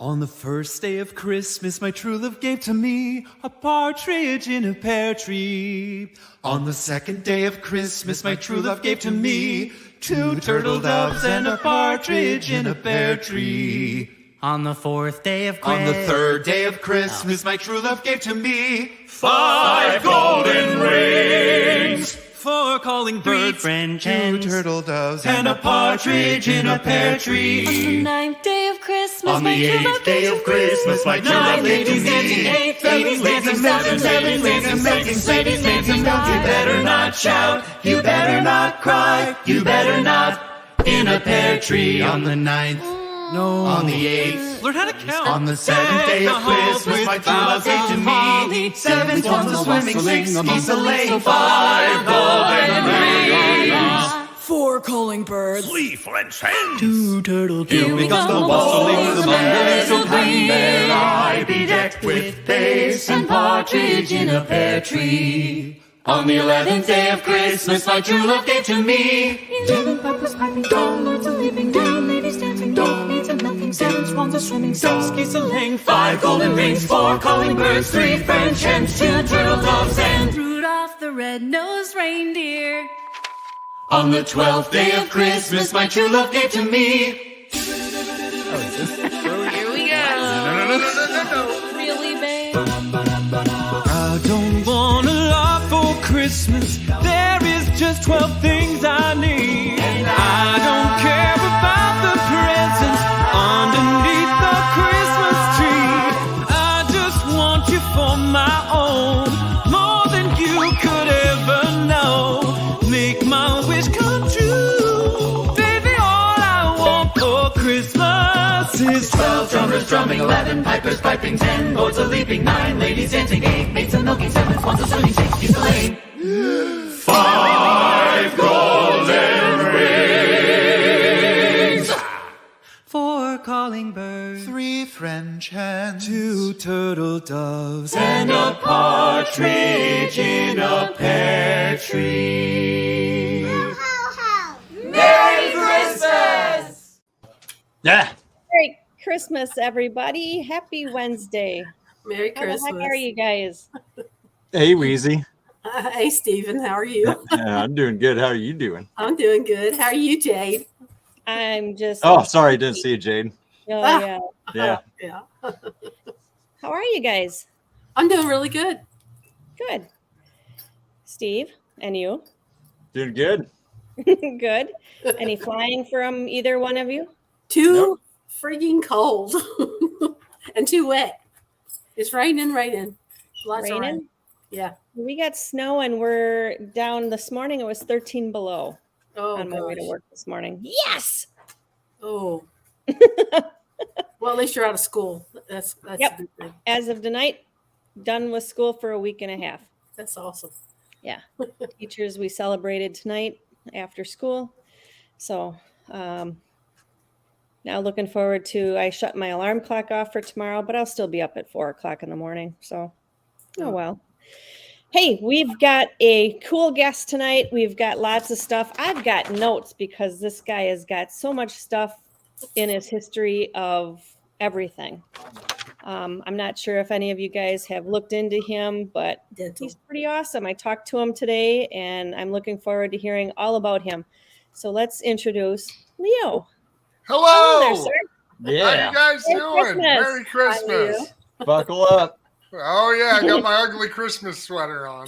On the first day of Christmas, my true love gave to me a partridge in a pear tree. On the second day of Christmas, my true love gave to me 2 turtle doves and a partridge in a pear tree. On the fourth day of On the third day of Christmas, my true love gave to me 5 golden rings. 4 calling birds, 3 French 2 hens, turtle doves, and a partridge in a pear tree. On the ninth day of Christmas, On the 8th day of Christmas, my true love gave to me 7 ladies dancing, 7 ladies making 7 dancing. You better not shout, you better not cry, you better not in a pear tree. On the 9th, no. on the 8th, Learn how to count. on the 7th day of Christmas, my true love gave to me 7 swans a swimming, 6 geese a laying, 5 golden rings. 4 calling birds, 3 French hens, 2 turtle doves. Here we come the bustling among the little green bear. I be decked with pace and partridge in a pear tree. On the 11th day of Christmas, my true love gave to me 11 pipers piping, 12 lords a leaping, 10 ladies dancing, 12 maids a milking, 7 swans a swimming, 6 geese a laying, 5 golden rings, 4 calling birds, 3 French hens, 2 turtle doves, and Rudolph the red-nosed reindeer. on the 12th day of Christmas, my true love gave to me. Here we go. Really, babe? I don't want a lot for Christmas. There is just 12 things I need. And I don't care about the presents underneath the Christmas tree. I just want you for my own, more than you could ever know. Make my wish come true. Baby, all I want for Christmas is 12 drummers drumming, 11 pipers piping, 10 lords a leaping, 9 ladies dancing, 8 maids a milking, 7 swans a swimming, 6 geese a laying, 5 golden rings, 4 calling birds, 3 French hens, 2 turtle doves, and a partridge in a pear tree. Merry Christmas! Yeah. Merry Christmas, everybody. Happy Wednesday. Merry How the Christmas. heck are you guys? Hey, Wheezy. Hey, Stephen. How are you? Yeah, I'm doing good. How are you doing? I'm doing good. How are you, Jade? I'm just. Oh, sorry, I didn't see you, Jade. Oh, yeah. Yeah. Yeah. How are you guys? I'm doing really good. Good. Steve, and you? Doing good. Good. Any flying from either one of you? Too Nope. freaking cold and too wet. It's raining. Lots of rain. Raining? Yeah. We got snow and we're down this morning. It was 13 below Oh, on my way to gosh. work this morning. Yes. Oh. Well, at least you're out of school. That's Yep. a good thing. As of tonight, done with school for a week and a half. That's awesome. Teachers, we celebrated tonight after school. So now looking forward to, I shut my alarm clock off for tomorrow, but I'll still be up at 4 o'clock in the morning. So, oh well. Hey, we've got a cool guest tonight. We've got lots of stuff. I've got notes because this guy has got so much stuff in his history of everything. I'm not sure if any of you guys have looked into him, but Dental. he's pretty awesome. I talked to him today, and I'm looking forward to hearing all about him. So let's introduce Leo. Hello. There, sir. How Yeah. you guys Merry doing? Christmas. Merry Christmas. Buckle up. Oh yeah, I got my ugly Christmas sweater on,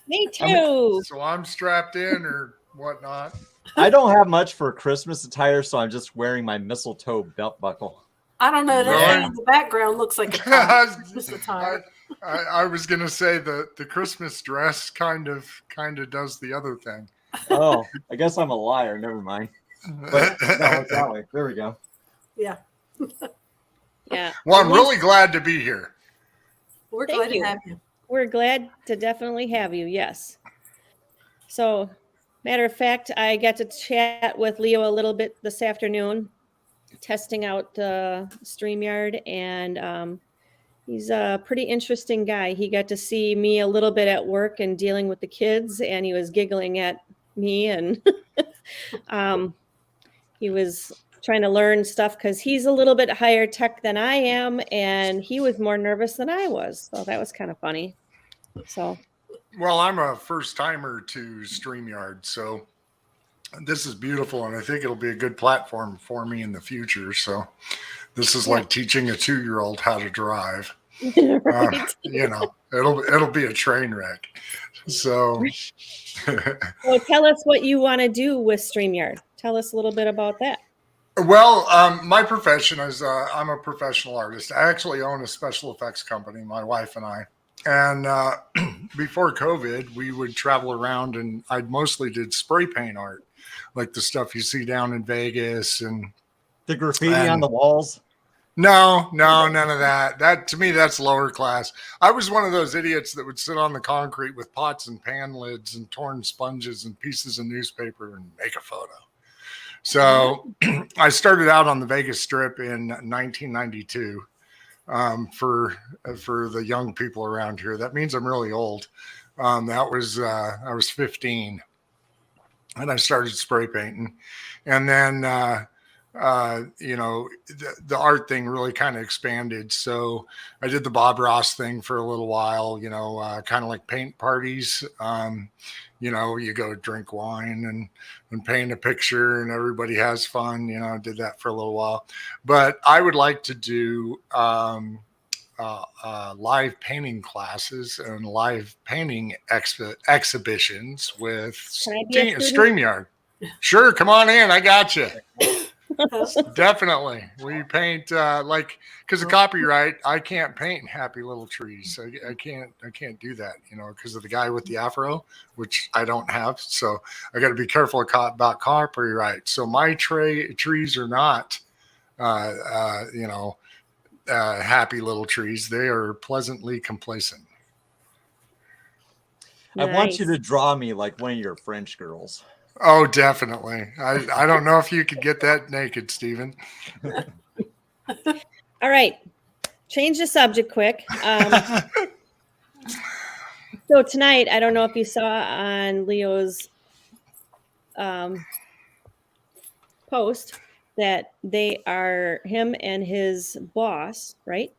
Me too. so I'm strapped in or whatnot. I don't have much for Christmas attire, so I'm just wearing my mistletoe belt buckle. I don't know. That Really? thing in the background looks like a tie. Just a tie. I was gonna say the Christmas dress kind of does the other thing. Oh, I guess I'm a liar. Never mind. But no, it's that way. There we go. Yeah. Yeah. Well, I'm really glad to be here. We're Thank glad you. to have you. We're glad to definitely have you. Yes. So, matter of fact, I got to chat with Leo a little bit this afternoon, testing out StreamYard, and he's a pretty interesting guy. He got to see me a little bit at work and dealing with the kids, and he was giggling at me, and he was trying to learn stuff because he's a little bit higher tech than I am, and he was more nervous than I was. So that was kind of funny. So, Well, I'm a first timer to StreamYard, so this is beautiful, and I think it'll be a good platform for me in the future. So this is like teaching a 2-year-old how to drive. right. It'll be a train wreck. So So tell us what you want to do with StreamYard. Tell us a little bit about that. well, my profession is I'm a professional artist. I actually own a special effects company, my wife and I. And before COVID, we would travel around, and I mostly did spray paint art, like the stuff you see down in Vegas. And The graffiti on the walls. no, none of that. That to me, that's lower class. I was one of those idiots that would sit on the concrete with pots and pan lids and torn sponges and pieces of newspaper and make a photo. So I started out on the Vegas Strip in 1992. For the young people around here, that means I'm really old. I was 15, and I started spray painting, and then the art thing really kind of expanded. So I did the Bob Ross thing for a little while, kind of like paint parties. You go drink wine and paint a picture, and everybody has fun. I did that for a little while, but I would like to do live painting classes and live painting exhibitions with Can I be a student? StreamYard. Sure, come on in. I got you. Definitely. We paint because of copyright, I can't paint happy little trees. I can't do that, because of the guy with the afro, which I don't have. So I got to be careful about copyright. So my trees are not, happy little trees. They are pleasantly complacent. I want you Nice. to draw me like one of your French girls. Oh, definitely. I don't know if you could get that naked, Stephen. All right. Change the subject quick. So tonight, I don't know if you saw on Leo's post that him and his boss, right,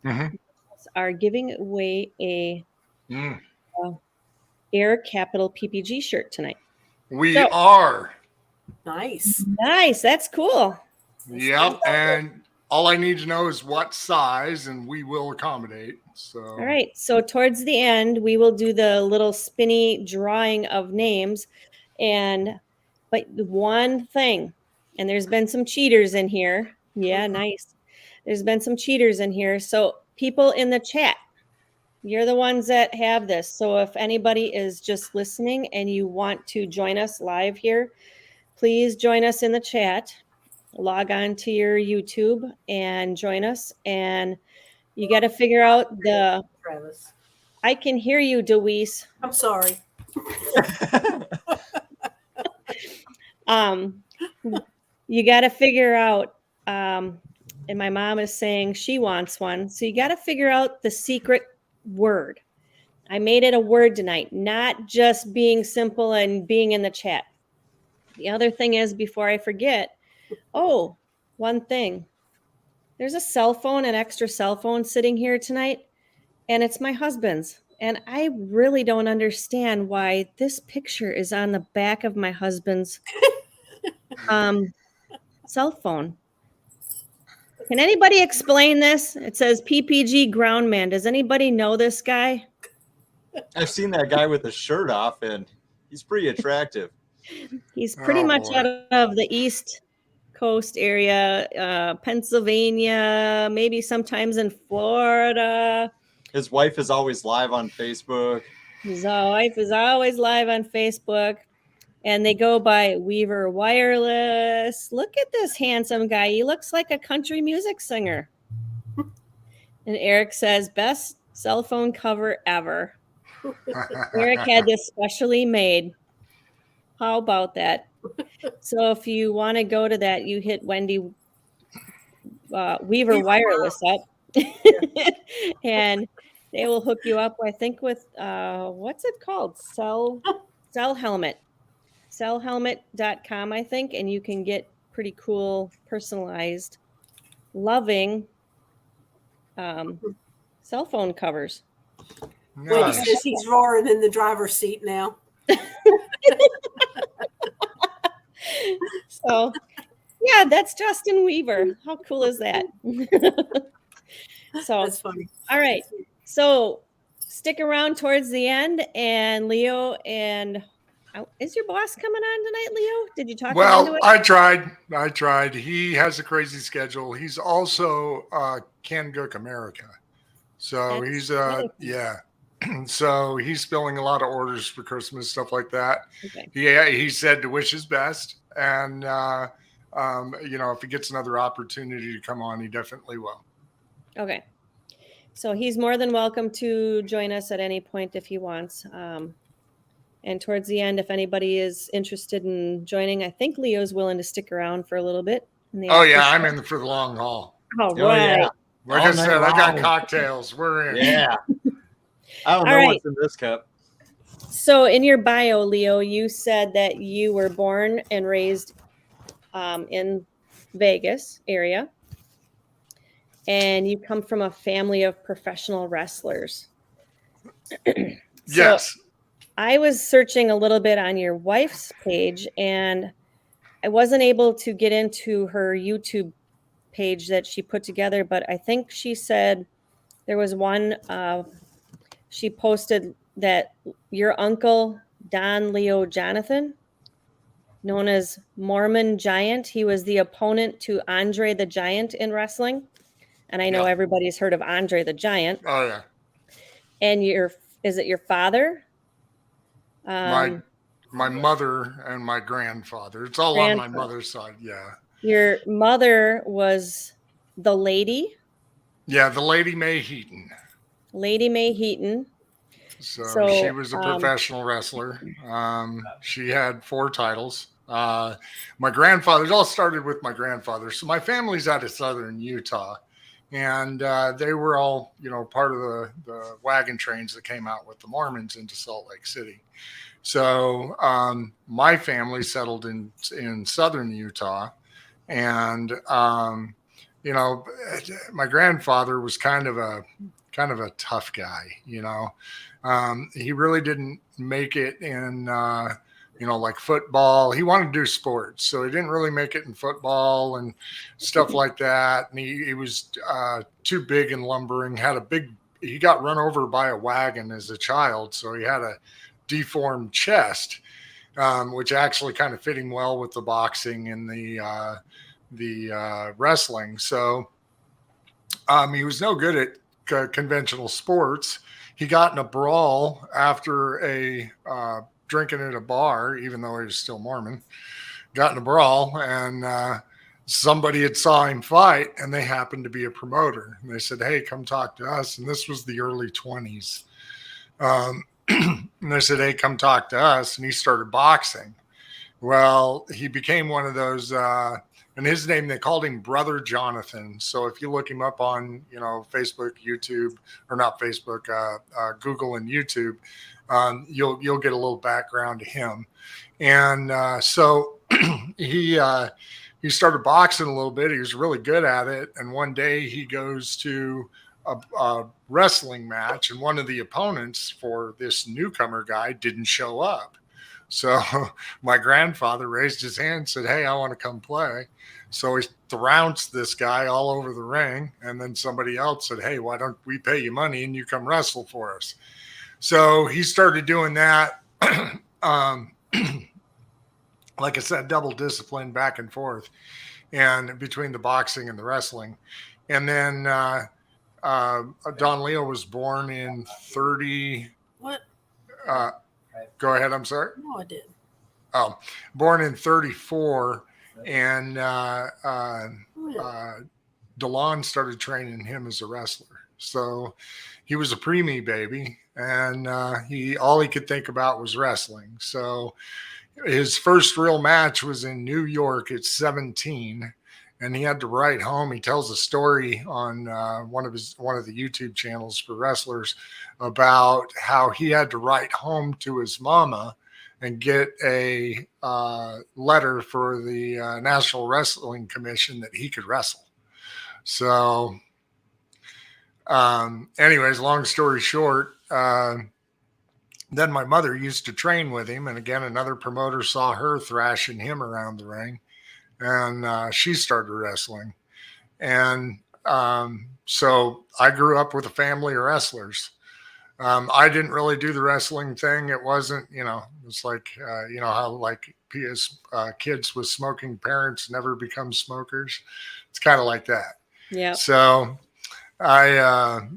Mhm. are giving away a Mm. Air Capital PPG shirt tonight. We So- are. Nice. Nice. That's cool. Yep. And all I need to know is what size, and we will accommodate. So All right. So towards the end, we will do the little spinny drawing of names. But the one thing, and there's been some cheaters in here. Yeah, nice. There's been some cheaters in here. So people in the chat, you're the ones that have this. So if anybody is just listening and you want to join us live here, please join us in the chat. Log on to your YouTube and join us. And you got to figure out Travis. I can hear you, Deweese. I'm sorry. You got to figure out, and my mom is saying she wants one. So you got to figure out the secret word. I made it a word tonight, not just being simple and being in the chat. The other thing is, before I forget, one thing. There's a cell phone, an extra cell phone sitting here tonight, and it's my husband's. And I really don't understand why this picture is on the back of my husband's cell phone. Can anybody explain this? It says PPG Groundman. Does anybody know this guy? I've seen that guy with the shirt off, and he's pretty attractive. He's pretty Oh, much boy. out of the East Coast area, Pennsylvania, maybe sometimes in Florida. His wife is always live on Facebook. His wife is always live on Facebook, and they go by Weaver Wireless. Look at this handsome guy. He looks like a country music singer. And Eric says, best cell phone cover ever. Eric had this specially made. How about that? So if you want to go to that, you hit Wendy Weaver Wireless up. And they will hook you up, I think, with what's it called? Cell Helmet. Cellhelmet.com, I think, and you can get pretty cool, personalized, loving cell phone covers. Wendy Nice. says he's roaring in the driver's seat now. So, yeah, that's Justin Weaver. How cool is that? So, That's funny. all right. So, stick around towards the end, and Leo and is your boss coming on tonight, Leo? Did you talk him into Well, it? I tried. He has a crazy schedule. He's also Can Cook America. So That's he's really yeah. So he's filling a lot of orders for Christmas, stuff like that. Okay. He said to wish his best, and if he gets another opportunity to come on, he definitely will. Okay. So he's more than welcome to join us at any point if he wants. And towards the end, if anybody is interested in joining, I think Leo's willing to stick around for a little bit. Oh yeah, I'm in for the long haul. All Oh, right. yeah. Like All I night said, I got long. cocktails. We're in. Yeah. I don't All know right. what's in this cup. So in your bio, Leo, you said that you were born and raised in Vegas area, and you come from a family of professional wrestlers. Yes. I was searching a little bit on your wife's page, and I wasn't able to get into her YouTube page that she put together, but I think she said there was one she posted that your uncle Don Leo Jonathan, known as Mormon Giant, he was the opponent to Andre the Giant in wrestling, and I know Yeah. everybody's heard of Andre the Giant. Oh yeah. And is it your father? My mother and my grandfather. It's all on my mother's side. Yeah. Your mother was the lady, Yeah, the Lady Mae Heaton. Lady Mae Heaton. So she was a professional wrestler. She had 4 titles. My grandfather, it all started with my grandfather. So my family's out of southern Utah. And they were all, part of the wagon trains that came out with the Mormons into Salt Lake City. So my family settled in southern Utah. And, my grandfather was kind of a tough guy, he really didn't make it in, like football. He wanted to do sports, so he didn't really make it in football and stuff like that. And he was too big and lumbering, he got run over by a wagon as a child. So he had a deformed chest, which actually kind of fit him well with the boxing and the wrestling. So he was no good at conventional sports. He got in a brawl after a drinking at a bar, even though he was still Mormon. Got in a brawl, and somebody had saw him fight, and they happened to be a promoter. And they said, "Hey, come talk to us." And this was the early 20s. And they said, "Hey, come talk to us." And he started boxing. Well, he became one of those, and his name, they called him Brother Jonathan. So if you look him up on, Facebook, YouTube, or not Facebook, Google and YouTube, you'll get a little background to him. And so he started boxing a little bit. He was really good at it. And one day he goes to a wrestling match, and one of the opponents for this newcomer guy didn't show up. So my grandfather raised his hand and said, "Hey, I want to come play." So he trounced this guy all over the ring. And then somebody else said, "Hey, why don't we pay you money and you come wrestle for us?" So he started doing that. Like I said, double discipline back and forth, and between the boxing and the wrestling. And then Don Leo was born in 30. What? Go ahead. I'm sorry. No, I did. Oh, born in 34. And DeLon started training him as a wrestler. So he was a preemie baby, and all he could think about was wrestling. So his first real match was in New York at 17, and he had to write home. He tells a story on one of the YouTube channels for wrestlers about how he had to write home to his mama and get a letter for the National Wrestling Commission that he could wrestle. So, anyways, long story short, then my mother used to train with him. And again, another promoter saw her thrashing him around the ring, and she started wrestling. And so I grew up with a family of wrestlers. I didn't really do the wrestling thing. It wasn't, it's like, how like kids with smoking parents never become smokers. It's kind of like that. Yeah. So I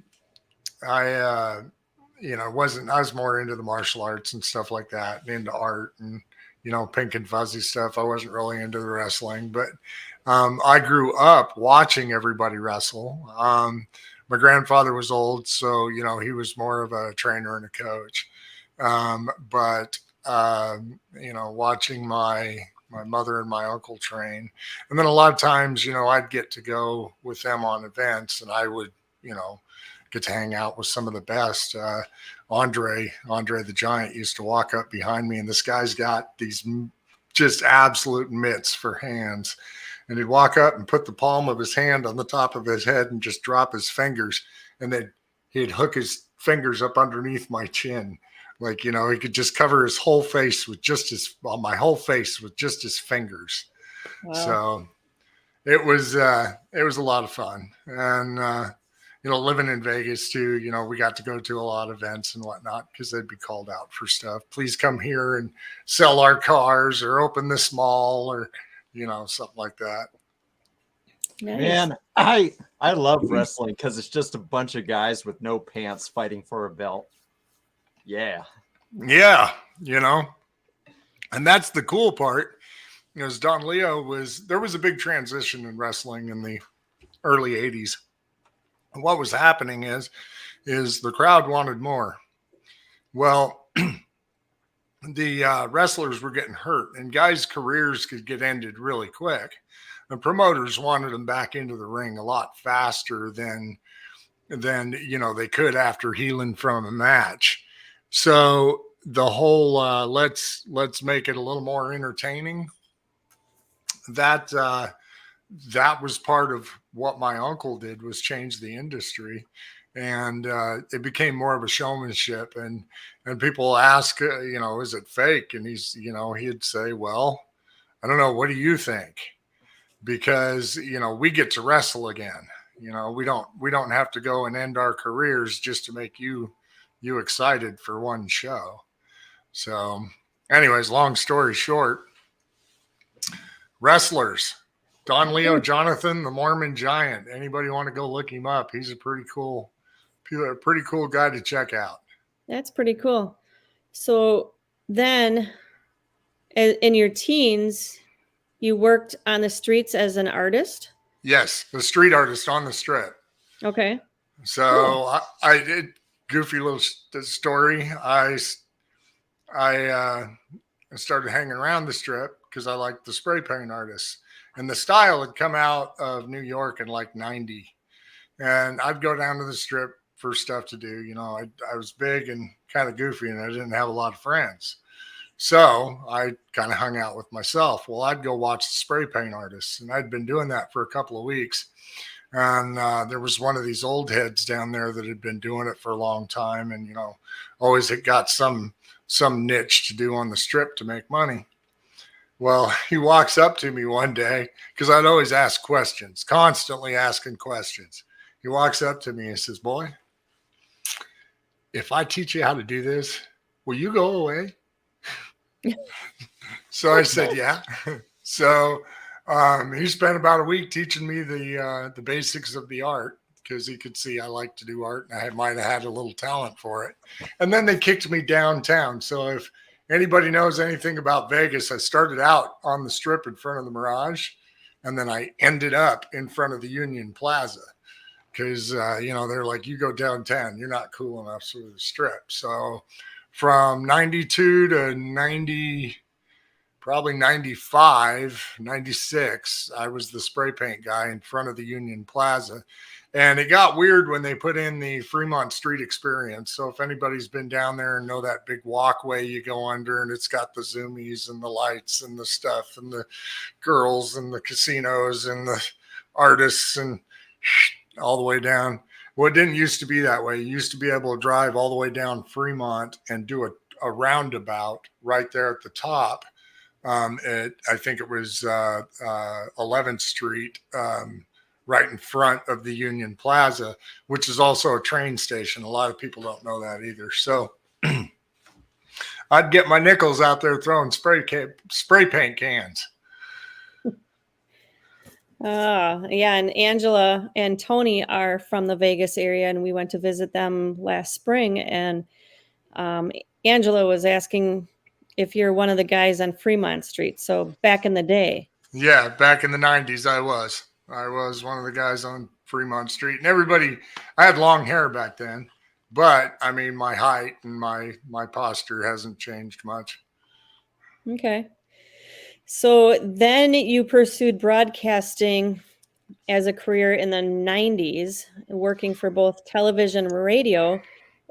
was more into the martial arts and stuff like that, and into art and, pink and fuzzy stuff. I wasn't really into the wrestling, but I grew up watching everybody wrestle. My grandfather was old, so, he was more of a trainer and a coach. But watching my mother and my uncle train. And then a lot of times, I'd get to go with them on events, and I would, get to hang out with some of the best. Andre the Giant used to walk up behind me, and this guy's got these just absolute mitts for hands. And he'd walk up and put the palm of his hand on the top of his head and just drop his fingers. And then he'd hook his fingers up underneath my chin. Like, he could just cover his whole face with my whole face with just his fingers. Wow. So it was a lot of fun. And, living in Vegas too, we got to go to a lot of events and whatnot because they'd be called out for stuff. Please come here and sell our cars or open this mall or, something like that. Nice. Man, I love wrestling because it's just a bunch of guys with no pants fighting for a belt. Yeah. Yeah. And that's the cool part. As Don Leo there was a big transition in wrestling in the early 80s. And what was happening is the crowd wanted more. Well, the wrestlers were getting hurt, and guys' careers could get ended really quick. And promoters wanted them back into the ring a lot faster than they could after healing from a match. So the whole let's make it a little more entertaining. That was part of what my uncle did, was change the industry. And it became more of a showmanship, and people ask, is it fake? And he'd say, well, I don't know. What do you think? Because, we get to wrestle again. We don't have to go and end our careers just to make you excited for one show. So anyways, long story short, wrestlers, Don Leo Jonathan, the Mormon Giant. Anybody want to go look him up? He's a pretty cool guy to check out. That's pretty cool. So then in your teens, you worked on the streets as an artist? Yes, the street artist on the strip. Okay. So cool. I did goofy little story. I started hanging around the strip because I liked the spray paint artists. And the style had come out of New York in like 90. And I'd go down to the strip for stuff to do. I was big and kind of goofy, and I didn't have a lot of friends. So I kind of hung out with myself. Well, I'd go watch the spray paint artists, and I'd been doing that for a couple of weeks. And there was one of these old heads down there that had been doing it for a long time, and, always had got some niche to do on the strip to make money. Well, he walks up to me one day, because I'd always ask questions, constantly asking questions. He walks up to me and says, "Boy, if I teach you how to do this, will you go away?" So I said, "Yeah." So he spent about a week teaching me the basics of the art, because he could see I like to do art, and I might have had a little talent for it. And then they kicked me downtown. So if anybody knows anything about Vegas, I started out on the strip in front of the Mirage, and then I ended up in front of the Union Plaza. Because, they're like, you go downtown, you're not cool enough for the strip. So from 92 to 94, probably 95, 96. I was the spray paint guy in front of the Union Plaza. And it got weird when they put in the Fremont Street Experience. So if anybody's been down there and know that big walkway you go under, and it's got the zoomies and the lights and the stuff and the girls and the casinos and the artists and all the way down. Well, it didn't used to be that way. You used to be able to drive all the way down Fremont and do a roundabout right there at the top. I think it was 11th Street, right in front of the Union Plaza, which is also a train station. A lot of people don't know that either. So I'd get my nickels out there throwing spray paint cans. Yeah, and Angela and Tony are from the Vegas area, and we went to visit them last spring. And Angela was asking if you're one of the guys on Fremont Street. So back in the day. Yeah, back in the 90s, I was one of the guys on Fremont Street. And I had long hair back then, but I mean, my height and my posture hasn't changed much. Okay. So then you pursued broadcasting as a career in the 90s, working for both television and radio.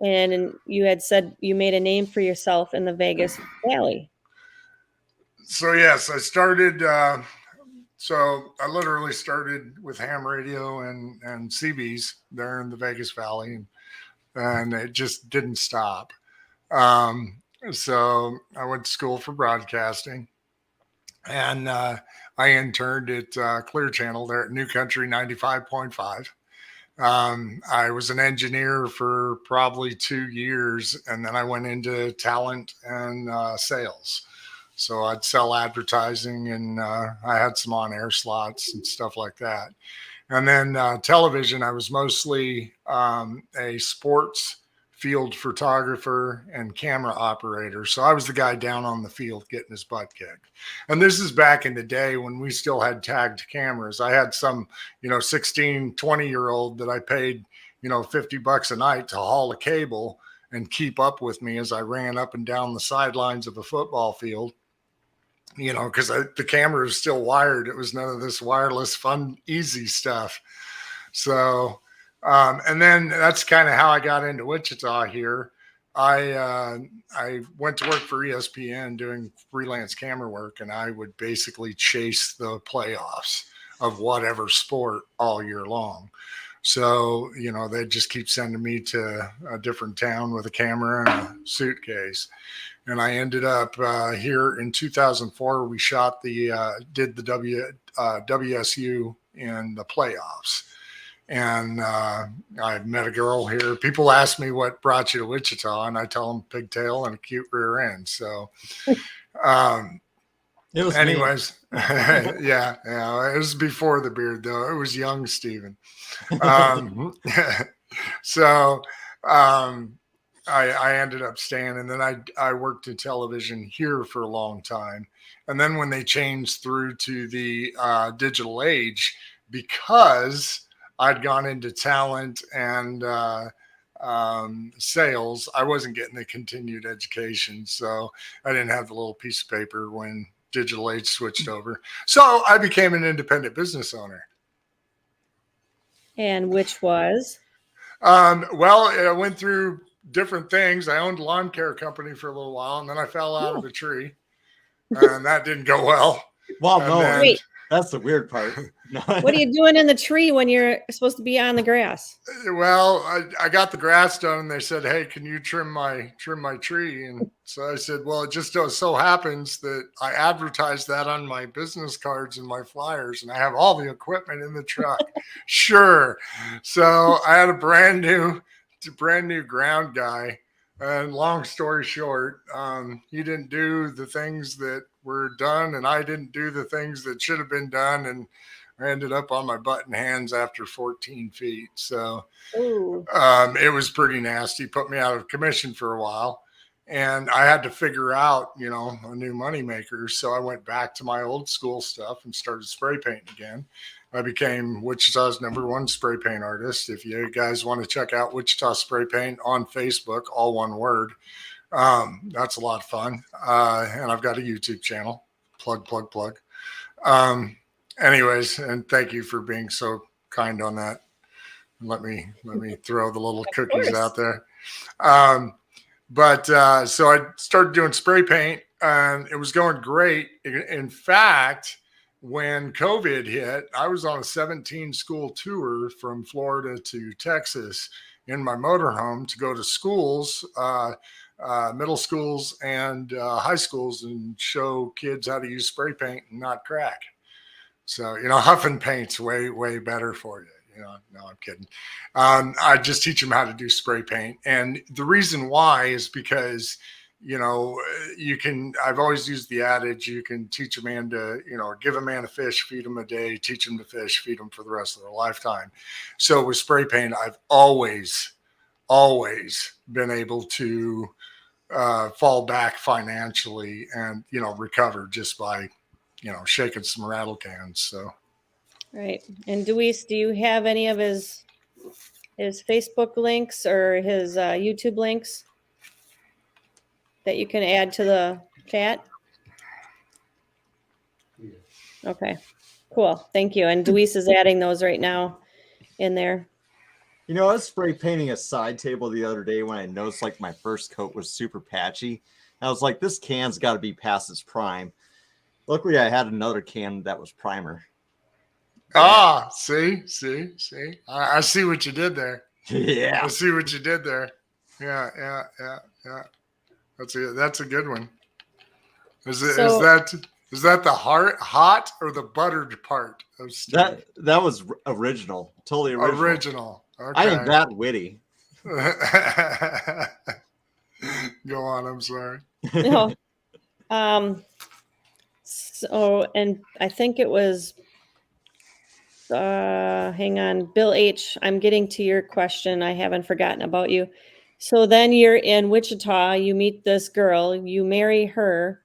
And you had said you made a name for yourself in the Vegas Valley. So yes, I started. So I literally started with ham radio and CBs there in the Vegas Valley, and it just didn't stop. So I went to school for broadcasting, and I interned at Clear Channel there at New Country 95.5. I was an engineer for probably 2 years, and then I went into talent and sales. So I'd sell advertising, and I had some on-air slots and stuff like that. And then television, I was mostly a sports field photographer and camera operator. So I was the guy down on the field getting his butt kicked. And this is back in the day when we still had tagged cameras. I had some, 16, 20-year-old that I paid, $50 a night to haul a cable and keep up with me as I ran up and down the sidelines of a football field. Because the camera is still wired. It was none of this wireless, fun, easy stuff. So, and then that's kind of how I got into Wichita here. I went to work for ESPN doing freelance camera work, and I would basically chase the playoffs of whatever sport all year long. So, they'd just keep sending me to a different town with a camera and a suitcase. And I ended up here in 2004. We shot did the WSU in the playoffs. And I met a girl here. People ask me what brought you to Wichita, and I tell them pigtail and a cute rear end. So, It was anyways, yeah, it was before the beard, though. It was young Steven. So, I ended up staying, and then I worked in television here for a long time. And then when they changed through to the digital age, because I'd gone into talent and sales, I wasn't getting the continued education. So I didn't have the little piece of paper when digital age switched over. So I became an independent business owner. And which was? Well, I went through different things. I owned a lawn care company for a little while, and then I fell out of a tree, and that didn't go well. Well, And no, then- Wait. that's the weird part. No. What are you doing in the tree when you're supposed to be on the grass? Well, I got the grass done, and they said, "Hey, can you trim my tree?" And so I said, "Well, it just so happens that I advertised that on my business cards and my flyers, and I have all the equipment in the truck." Sure. So I had a brand new ground guy, and long story short, he didn't do the things that were done, and I didn't do the things that should have been done, and I ended up on my butt and hands after 14 feet. So Ooh. it was pretty nasty. Put me out of commission for a while, and I had to figure out, a new moneymaker. So I went back to my old school stuff and started spray painting again. I became Wichita's #1 spray paint artist. If you guys want to check out Wichita Spray Paint on Facebook, all one word, that's a lot of fun. And I've got a YouTube channel. plug. Anyways, and thank you for being so kind on that. Let me throw the little cookies course. out there. So I started doing spray paint, and it was going great. In fact, when COVID hit, I was on a 17 school tour from Florida to Texas in my motorhome to go to schools, middle schools and high schools, and show kids how to use spray paint and not crack. So, huffing paint's way better for you. No, I'm kidding. I just teach them how to do spray paint. And the reason why is because, I've always used the adage, you can teach a man to, give a man a fish, feed him a day, teach him to fish, feed him for the rest of their lifetime. So with spray paint, I've always been able to fall back financially and, recover just by, shaking some rattle cans. So. Right. And Deweese, do you have any of his Facebook links or his YouTube links that you can add to the chat? Okay, cool. Thank you. And Deweese is adding those right now in there. I was spray painting a side table the other day when I noticed like my first coat was super patchy. I was like, this can's got to be past its prime. Luckily, I had another can that was primer. See. I see what you did there. Yeah. I see what you did there. Yeah. That's a good one. Is that the hot or the buttered part of Steve? That was original. Totally original. Okay. I ain't that witty. Go on, I'm sorry. No. So, and I think it was, hang on, Bill H. I'm getting to your question. I haven't forgotten about you. So then you're in Wichita, you meet this girl, you marry her,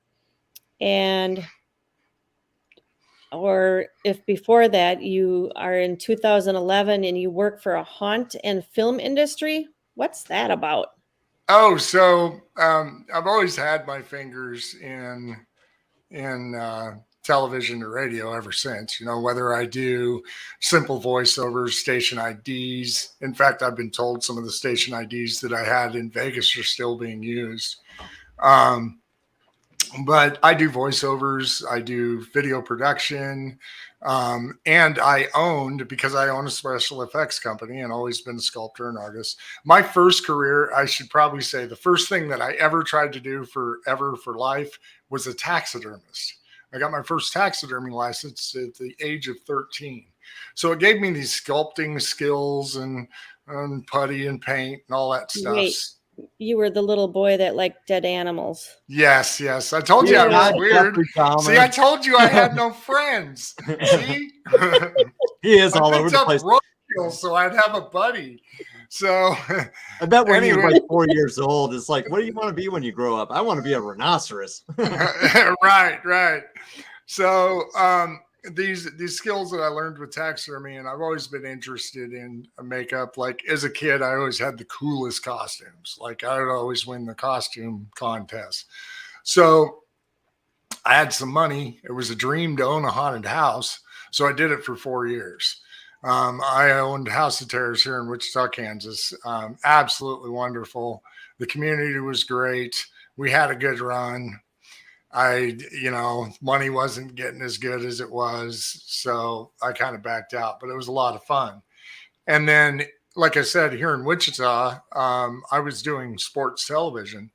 or if before that you are in 2011 and you work for a haunt and film industry. What's that about? Oh, so I've always had my fingers in television or radio ever since, whether I do simple voiceovers, station IDs. In fact, I've been told some of the station IDs that I had in Vegas are still being used. But I do voiceovers, I do video production, and I owned, because I own a special effects company and always been a sculptor and artist. My first career, I should probably say, the first thing that I ever tried to do for life was a taxidermist. I got my first taxidermy license at the age of 13. So it gave me these sculpting skills and putty and paint and all that stuff. Wait, you were the little boy that liked dead animals. Yes. I told you I was weird. See, I told you I had no friends. See? He is all over the place. So I'd have a buddy. So I bet when he was like 4 years old, it's like, what do you want to be when you grow up? I want to be a rhinoceros. Right. So these skills that I learned with taxidermy, and I've always been interested in makeup. Like as a kid, I always had the coolest costumes. Like I would always win the costume contest. So I had some money. It was a dream to own a haunted house. So I did it for 4 years. I owned House of Terrors here in Wichita, Kansas. Absolutely wonderful. The community was great. We had a good run. Money wasn't getting as good as it was. So I kind of backed out, but it was a lot of fun. And then, like I said, here in Wichita, I was doing sports television.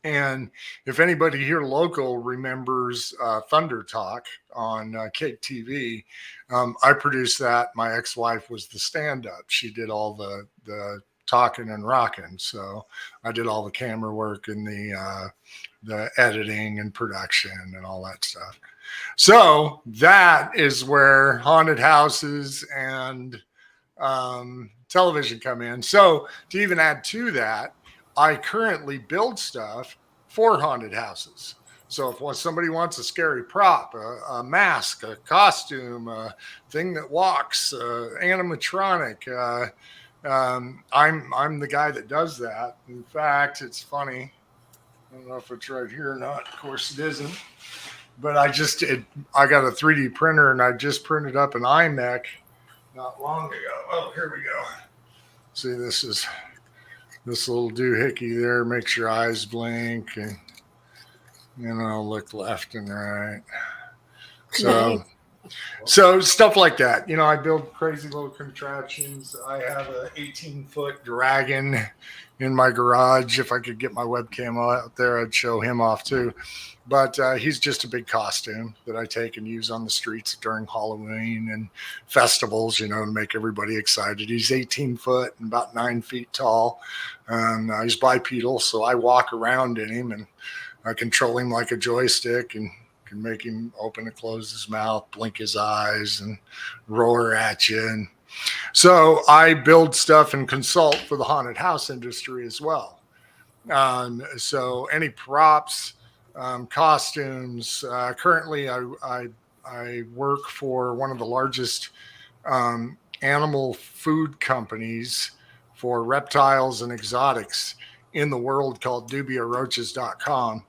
And if anybody here local remembers Thunder Talk on Cake TV, I produced that. My ex-wife was the stand-up. She did all the talking and rocking. So I did all the camera work and the editing and production and all that stuff. So that is where haunted houses and television come in. So to even add to that, I currently build stuff for haunted houses. So if somebody wants a scary prop, a mask, a costume, a thing that walks, animatronic, I'm the guy that does that. In fact, it's funny. I don't know if it's right here or not. Of course it isn't. but I got a 3D printer and I just printed up an iMech not long ago. Oh, here we go. See, this is this little doohickey there. Makes your eyes blink and look left and right. So, so stuff like that. I build crazy little contraptions. I have a 18-foot dragon in my garage. If I could get my webcam out there, I'd show him off too. But he's just a big costume that I take and use on the streets during Halloween and festivals, to make everybody excited. He's 18 foot and about 9 feet tall. He's bipedal, so I walk around in him and I control him like a joystick and can make him open and close his mouth, blink his eyes, and roar at you. And so I build stuff and consult for the haunted house industry as well. So any props, costumes. Currently, I work for one of the largest animal food companies for reptiles and exotics in the world called DubiaRoaches.com.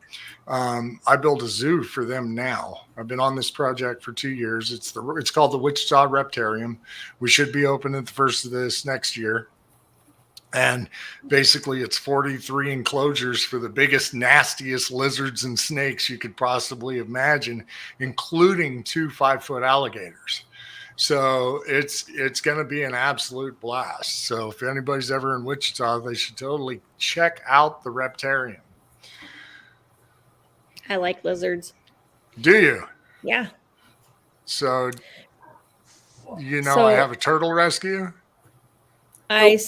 I build a zoo for them now. I've been on this project for 2 years. It's called the Wichita Reptarium. We should be open at the first of this next year. And basically it's 43 enclosures for the biggest, nastiest lizards and snakes you could possibly imagine, including 2 5-foot alligators. So it's going to be an absolute blast. So if anybody's ever in Wichita, they should totally check out the Reptarium. I like lizards. Do you? Yeah. So, I have a turtle rescue. I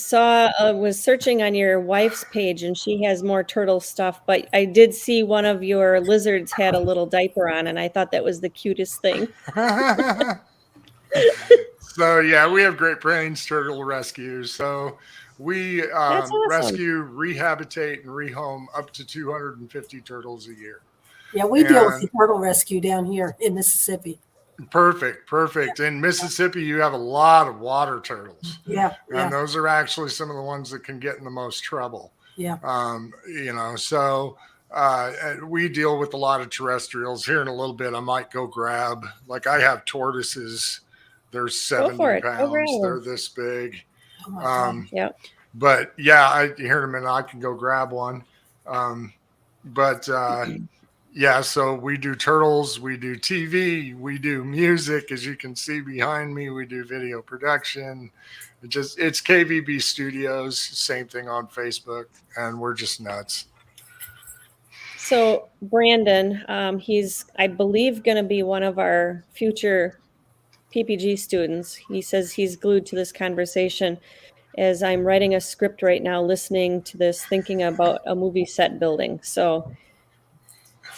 was searching on your wife's page and she has more turtle stuff, but I did see one of your lizards had a little diaper on and I thought that was the cutest thing. So yeah, we have Great Plains Turtle Rescue. So we That's awesome. rescue, rehabilitate, and rehome up to 250 turtles a year. Yeah, we deal with the turtle rescue down here in Mississippi. Perfect. In Mississippi, you have a lot of water turtles. Yeah. And those are actually some of the ones that can get in the most trouble. Yeah. So we deal with a lot of terrestrials. Here in a little bit, I might go grab, like I have tortoises. They're 70 pounds. They're this big. Oh my God. Yeah. But yeah, here in a minute, I can go grab one. Yeah, so we do turtles, we do TV, we do music, as you can see behind me, we do video production. It's KVB Studios, same thing on Facebook, and we're just nuts. So Brandon, he's, I believe, going to be one of our future PPG students. He says he's glued to this conversation as I'm writing a script right now, listening to this, thinking about a movie set building. So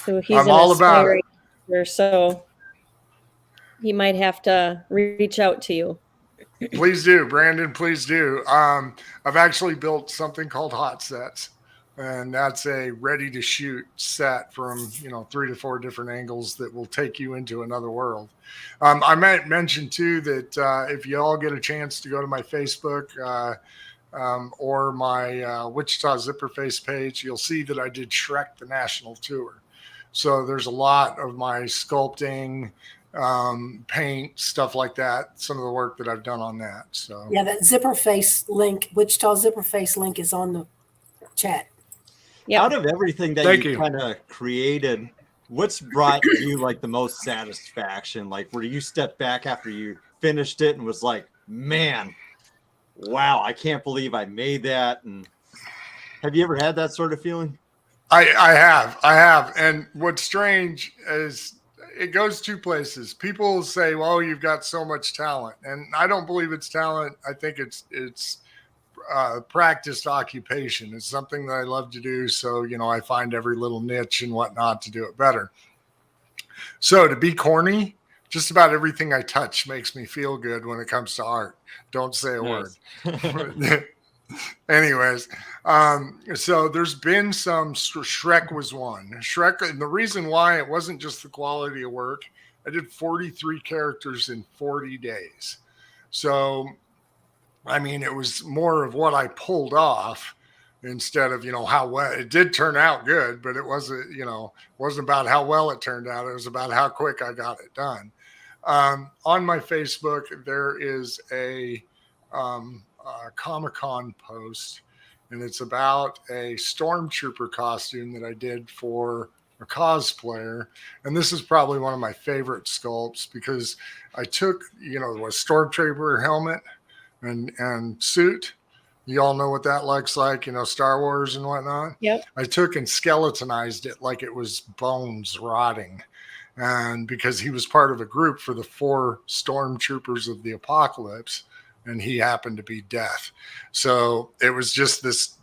he's I'm all about it. Actor, so he might have to reach out to you. Please do, Brandon. Please do. I've actually built something called Hot Sets, and that's a ready-to-shoot set from 3 to 4 different angles that will take you into another world. I might mention too that if you all get a chance to go to my Facebook or my Wichita Zipperface page, you'll see that I did Shrek the National Tour. So there's a lot of my sculpting, paint, stuff like that. Some of the work that I've done on that. So yeah, that Zipperface link, Wichita Zipperface link is on the chat. Yep. Out of everything that you kind of created, what's brought you like the most satisfaction? Like where you stepped back after you finished it and was like, man, wow, I can't believe I made that. And have you ever had that sort of feeling? I have. And what's strange is it goes 2 places. People say, well, you've got so much talent. And I don't believe it's talent. I think it's practiced occupation. It's something that I love to do. So, I find every little niche and whatnot to do it better. So to be corny, just about everything I touch makes me feel good when it comes to art. Don't say a word. Anyways, so there's been some. Shrek was one. Shrek, and the reason why it wasn't just the quality of work. I did 43 characters in 40 days. So, I mean, it was more of what I pulled off instead of, how well it did turn out good, but it wasn't, wasn't about how well it turned out. It was about how quick I got it done. On my Facebook, there is a Comic-Con post, and it's about a stormtrooper costume that I did for a cosplayer. And this is probably one of my favorite sculpts because I took, a stormtrooper helmet and suit. You all know what that looks like, Star Wars and whatnot. Yep. I took and skeletonized it like it was bones rotting. And because he was part of a group for the 4 stormtroopers of the apocalypse, and he happened to be Death. So it was just this,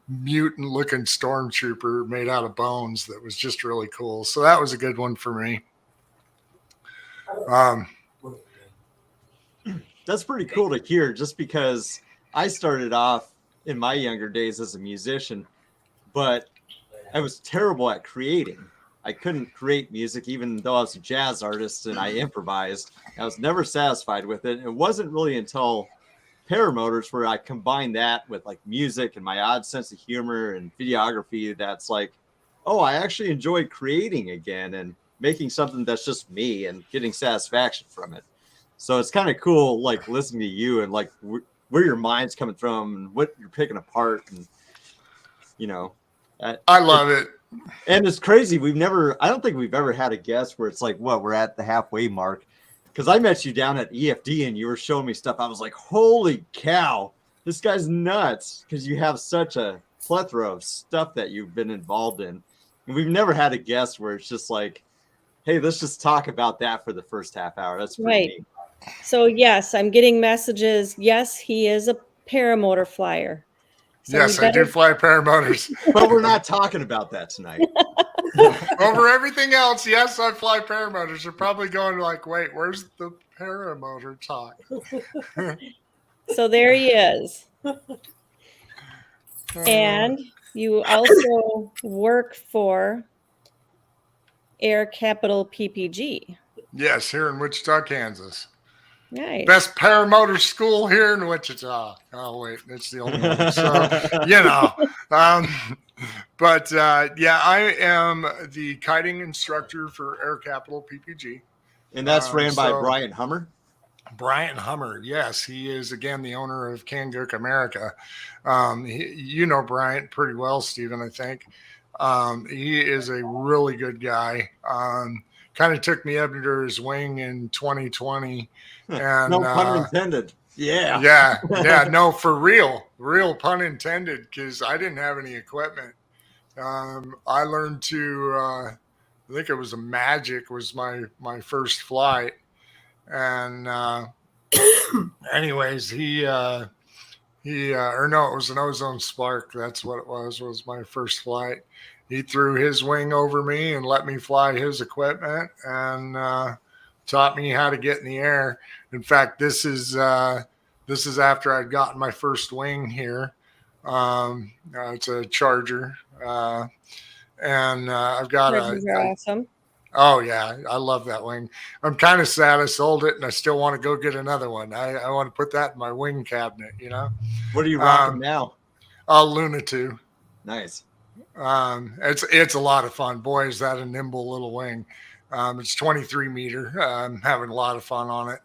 mutant looking stormtrooper made out of bones that was just really cool. So that was a good one for me. That's pretty cool to hear, just because I started off in my younger days as a musician, but I was terrible at creating. I couldn't create music, even though I was a jazz artist and I improvised. I was never satisfied with it. It wasn't really until Paramotors where I combined that with like music and my odd sense of humor and videography that's like, oh, I actually enjoy creating again and making something that's just me and getting satisfaction from it. So it's kind of cool, like listening to you and like where your mind's coming from and what you're picking apart. And, I love it. And it's crazy. I don't think we've ever had a guest where it's like, we're at the halfway mark. Because I met you down at EFD and you were showing me stuff. I was like, holy cow, this guy's nuts. Because you have such a plethora of stuff that you've been involved in. And we've never had a guest where it's just like, hey, let's just talk about that for the first half hour. That's pretty Right. neat. So yes, I'm getting messages. Yes, he is a paramotor flyer. So Yes, I do fly paramotors. But we're not talking about that tonight. Over everything else, yes, I fly paramotors. You're probably going like, wait, where's the paramotor talk? So there he is. And you also work for Air Capital PPG. Yes, here in Wichita, Kansas. Nice. Best paramotor school here in Wichita. Oh, wait, that's the only one. So, but I am the kiting instructor for Air Capital PPG. And that's ran by Brian Hummer. Brian Hummer, yes, he is again the owner of Kangook America. You know Brian pretty well, Stephen. I think he is a really good guy. Kind of took me under his wing in 2020, and no pun intended. Yeah, no, for real pun intended, because I didn't have any equipment. I learned to, I think it was a Magic was my first flight. And anyways, it was an Ozone Spark. That's what it was my first flight. He threw his wing over me and let me fly his equipment and taught me how to get in the air. In fact, this is after I'd gotten my first wing here. It's a Charger. And I've got awesome. Oh, yeah. I love that wing. I'm kind of sad I sold it, and I still want to go get another one. I want to put that in my wing cabinet, What are you rocking now? Luna 2. Nice. It's a lot of fun. Boy, is that a nimble little wing. It's 23 meter. I'm having a lot of fun on it.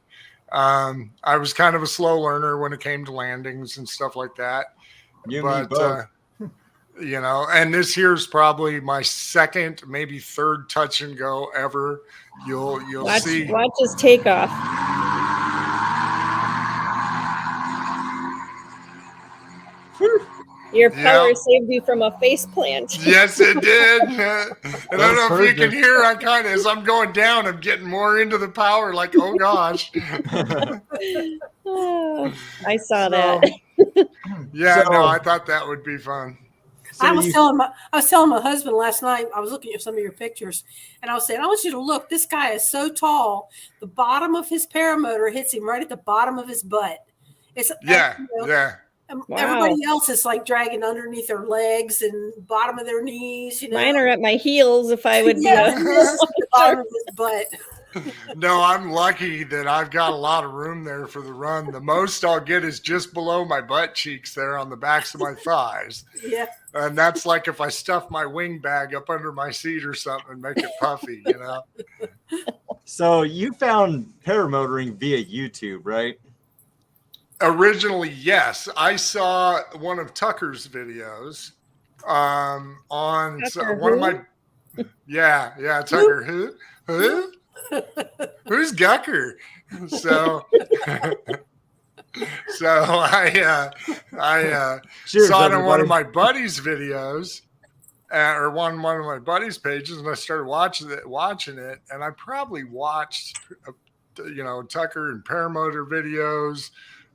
I was kind of a slow learner when it came to landings and stuff like that. You and me both. And this here's probably my second, maybe third touch and go ever. You'll see. Watch us take off. Your power saved you from a face plant. Yes, it did. I don't know if you can hear. As I'm going down, I'm getting more into the power. Like, oh gosh. I saw that. I thought that would be fun. So I was telling my husband last night, I was looking at some of your pictures, and I was saying, I want you to look. This guy is so tall. The bottom of his paramotor hits him right at the bottom of his butt. It's yeah. Wow. Everybody else is like dragging underneath their legs and bottom of their knees. Mine are at my heels. If I would, the bottom of his butt. No, I'm lucky that I've got a lot of room there for the run. The most I'll get is just below my butt cheeks there on the backs of my thighs. Yeah. And that's like if I stuff my wing bag up under my seat or something and make it puffy, you know? So you found paramotoring via YouTube, right? Originally, yes. I saw one of Tucker's videos on Tucker one of who? my yeah, Tucker. Who? Who's Gucker? So I Cheers, saw it on one everybody. of my buddies' videos or one of my buddies' pages, and I started watching it, and I probably watched Tucker and paramotor videos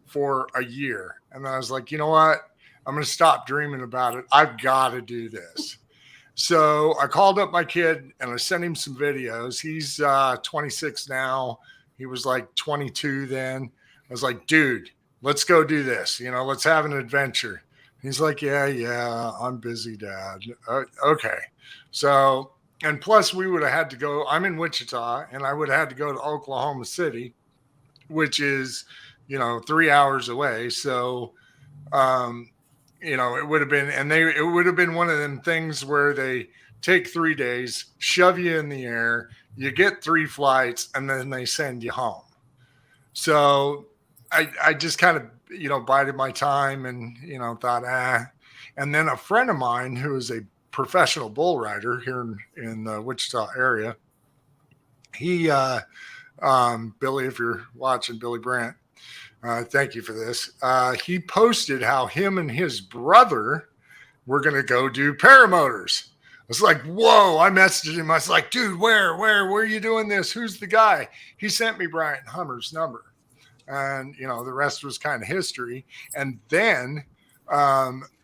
for a year, and I was like, you know what? I'm going to stop dreaming about it. I've got to do this. So I called up my kid and I sent him some videos. He's 26 now. He was like 22 then. I was like, dude, let's go do this. Let's have an adventure. He's like, yeah, I'm busy, Dad. Okay. So, and plus we would have had to go, I'm in Wichita, and I would have had to go to Oklahoma City, which is, 3 hours away. So, it would have been, it would have been one of them things where they take 3 days, shove you in the air, you get 3 flights, and then they send you home. So I just kind of, bided my time and, thought, And then a friend of mine who is a professional bull rider here in the Wichita area, he, Billy, if you're watching, Billy Brandt, thank you for this. He posted how him and his brother were going to go do paramotors. I was like, whoa, I messaged him. I was like, dude, where are you doing this? Who's the guy? He sent me Brian Hummer's number. And, the rest was kind of history. And then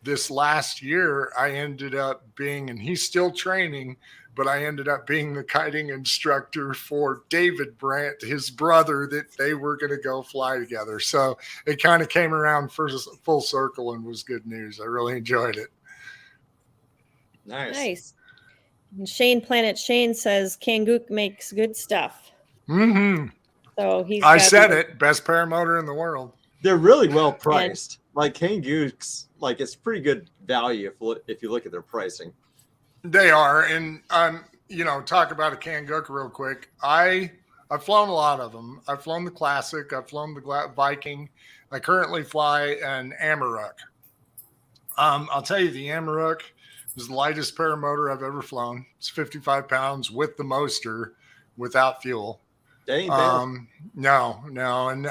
this last year, I ended up being, and he's still training, but I ended up being the kiting instructor for David Brandt, his brother, that they were going to go fly together. So it kind of came around full circle and was good news. I really enjoyed it. Nice. And Planet Shane says Kangook makes good stuff. Mm-hmm. So I said it. Best paramotor in the world. They're really well priced. Like Kangook's, like it's pretty good value if you look at their pricing. They are. And, talk about a Kangook real quick. I've flown a lot of them. I've flown the Classic. I've flown the Viking. I currently fly an Amarok. I'll tell you, the Amarok is the lightest paramotor I've ever flown. It's 55 pounds with the motor without fuel. Dang, No. And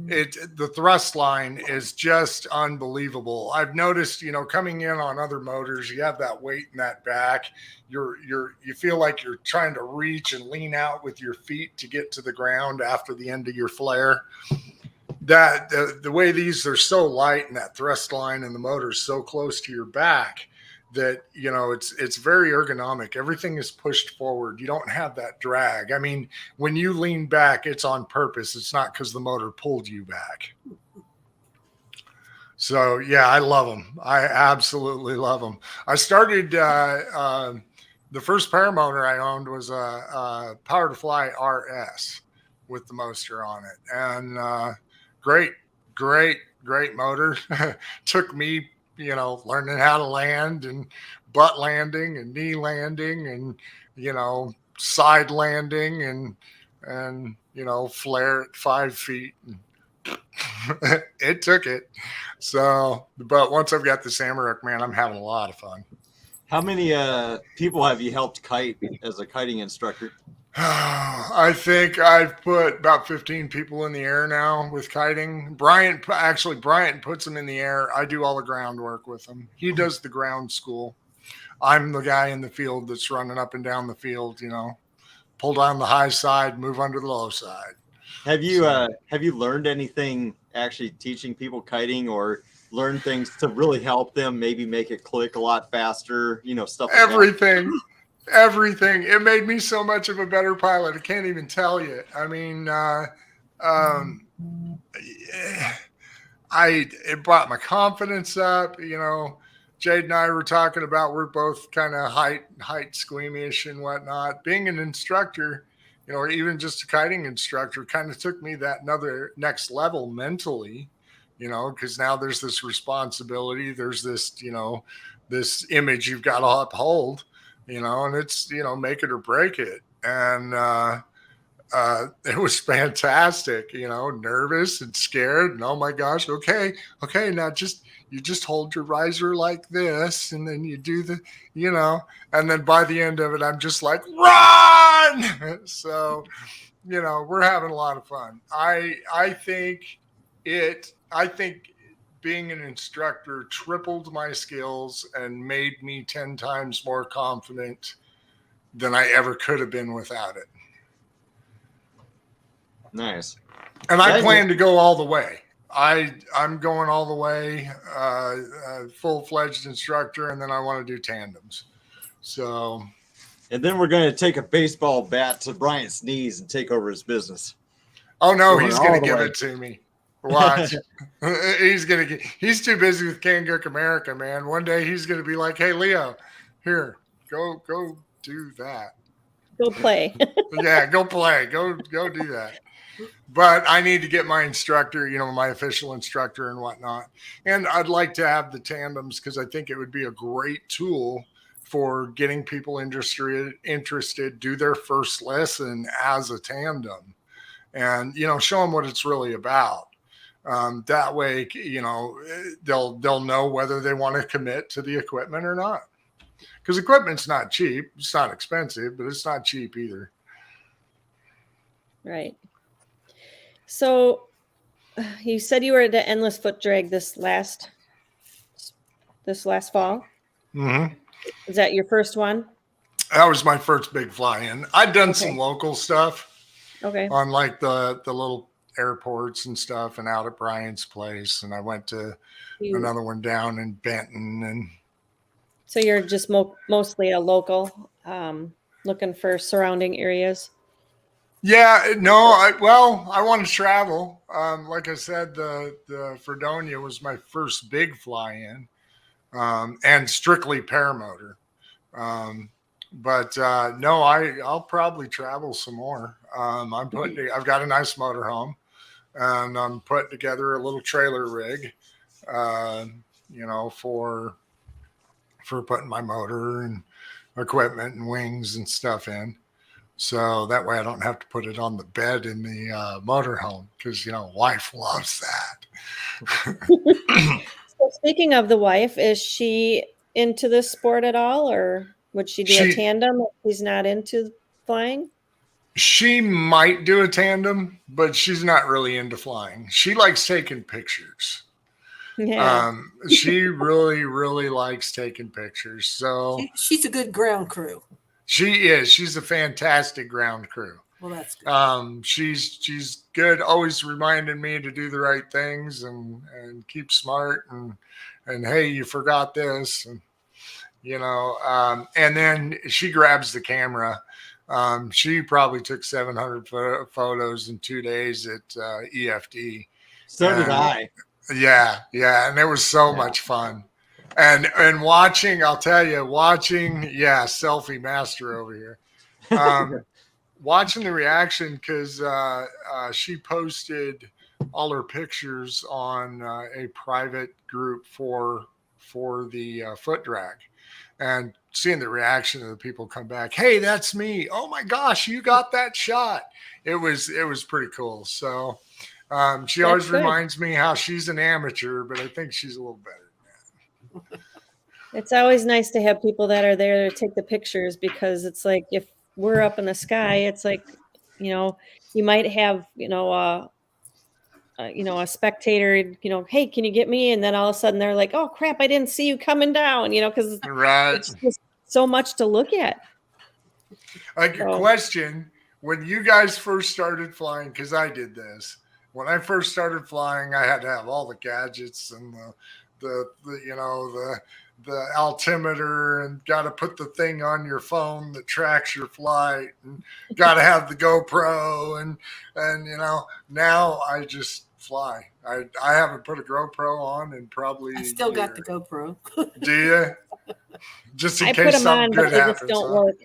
the thrust line is just unbelievable. I've noticed, coming in on other motors, you have that weight in that back. You feel like you're trying to reach and lean out with your feet to get to the ground after the end of your flare. That the way these are so light and that thrust line and the motor is so close to your back that, it's very ergonomic. Everything is pushed forward. You don't have that drag. I mean, when you lean back, it's on purpose. It's not because the motor pulled you back. So, yeah, I love them. I absolutely love them. I started, the first paramotor I owned was a Power to Fly RS with the motor on it. And great motor. Took me, learning how to land and butt landing and knee landing and, side landing and flare at 5 feet. It took it. So, but once I've got this Amarok, man, I'm having a lot of fun. How many people have you helped kite as a kiting instructor? I think I've put about 15 people in the air now with kiting. Bryant puts them in the air. I do all the groundwork with him. He does the ground school. I'm the guy in the field that's running up and down the field, pull down the high side, move under the low side. Have you learned anything actually teaching people kiting, or learn things to really help them maybe make it click a lot faster, stuff like Everything. Everything. It made me so much of a better pilot. I can't even tell you. I mean, it brought my confidence up. Jade and I were talking about, we're both kind of height squeamish and whatnot. Being an instructor, or even just a kiting instructor kind of took me that next level mentally, because now there's this responsibility, there's this, this image you've got to uphold, and it's, make it or break it. And it was fantastic, nervous and scared. And oh my gosh, okay, now you just hold your riser like this, and then you do the, and then by the end of it, I'm just like, run. So, we're having a lot of fun. I think being an instructor tripled my skills and made me 10 times more confident than I ever could have been without it. Nice. And I plan to go all the way. I'm going all the way, full-fledged instructor, and then I want to do tandems. So, and then we're going to take a baseball bat to Bryant's knees and take over his business. Oh no, he's going to give it to me. Watch. He's too busy with Kangook America, man. One day he's going to be like, "Hey, Leo, here, go do that. Go play." Yeah, go play. Go do that. But I need to get my instructor, my official instructor and whatnot. And I'd like to have the tandems because I think it would be a great tool for getting people interested, do their first lesson as a tandem and, show them what it's really about. That way, they'll know whether they want to commit to the equipment or not. Because equipment's not cheap. It's not expensive, but it's not cheap either. Right. So you said you were at the Endless Foot Drag this last fall. Mm-hmm. Is that your first one? That was my first big fly-in. I'd done some local stuff. Okay. On like the little airports and stuff and out at Brian's place. And I went to another one down in Benton. And so you're just mostly a local, looking for surrounding areas. Yeah, no, I want to travel. Like I said, the Fredonia was my first big fly-in, and strictly paramotor. But no, I'll probably travel some more. I've got a nice motorhome, and I'm putting together a little trailer rig, for putting my motor and equipment and wings and stuff in. So that way I don't have to put it on the bed in the motorhome because, wife loves that. So speaking of the wife, is she into this sport at all, or would she do a tandem if she's not into flying? She might do a tandem, but she's not really into flying. She likes taking pictures. Yeah. She really, really likes taking pictures. So she's a good ground crew. She is. She's a fantastic ground crew. Well, that's good. She's good. Always reminding me to do the right things and keep smart and hey, you forgot this and and then she grabs the camera. She probably took 700 photos in 2 days at EFD. So did I. Yeah, and it was so much fun. And watching, I'll tell you, selfie master over here. Watching the reaction because she posted all her pictures on a private group for the foot drag, and seeing the reaction of the people come back. Hey, that's me! Oh my gosh, you got that shot! It was pretty cool. So she always reminds me how she's an amateur, but I think she's a little better. It's always nice to have people that are there to take the pictures because it's like if we're up in the sky, it's like, you might have, a spectator, hey, can you get me? And then all of a sudden they're like, oh crap, I didn't see you coming down, because it's just so much to look at. Like a question, when you guys first started flying, because I did this, when I first started flying, I had to have all the gadgets and the altimeter and got to put the thing on your phone that tracks your flight and got to have the GoPro and now I just fly. I haven't put a GoPro on and probably I still got the GoPro. Do you? Just in I case put them something on, good but they happens. just don't work.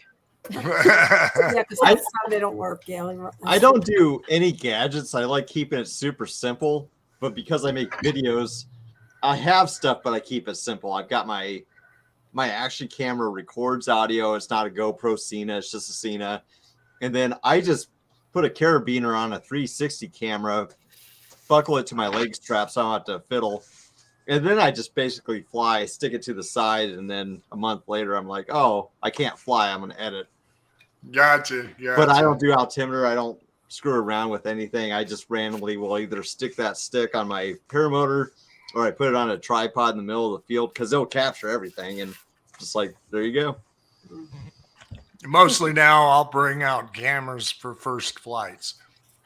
Yeah, because half the time they don't work. Yeah, I don't do any gadgets. I like keeping it super simple. But because I make videos, I have stuff, but I keep it simple. I've got my action camera records audio. It's not a GoPro Cena. It's just a Cena. And then I just put a carabiner on a 360 camera, buckle it to my leg strap so I don't have to fiddle. And then I just basically fly, stick it to the side. And then a month later, I'm like, oh, I can't fly. I'm going to edit. Gotcha. But I don't do altimeter. I don't screw around with anything. I just randomly will either stick that stick on my paramotor or I put it on a tripod in the middle of the field because it'll capture everything. And just like, there you go. Mostly now I'll bring out cameras for first flights.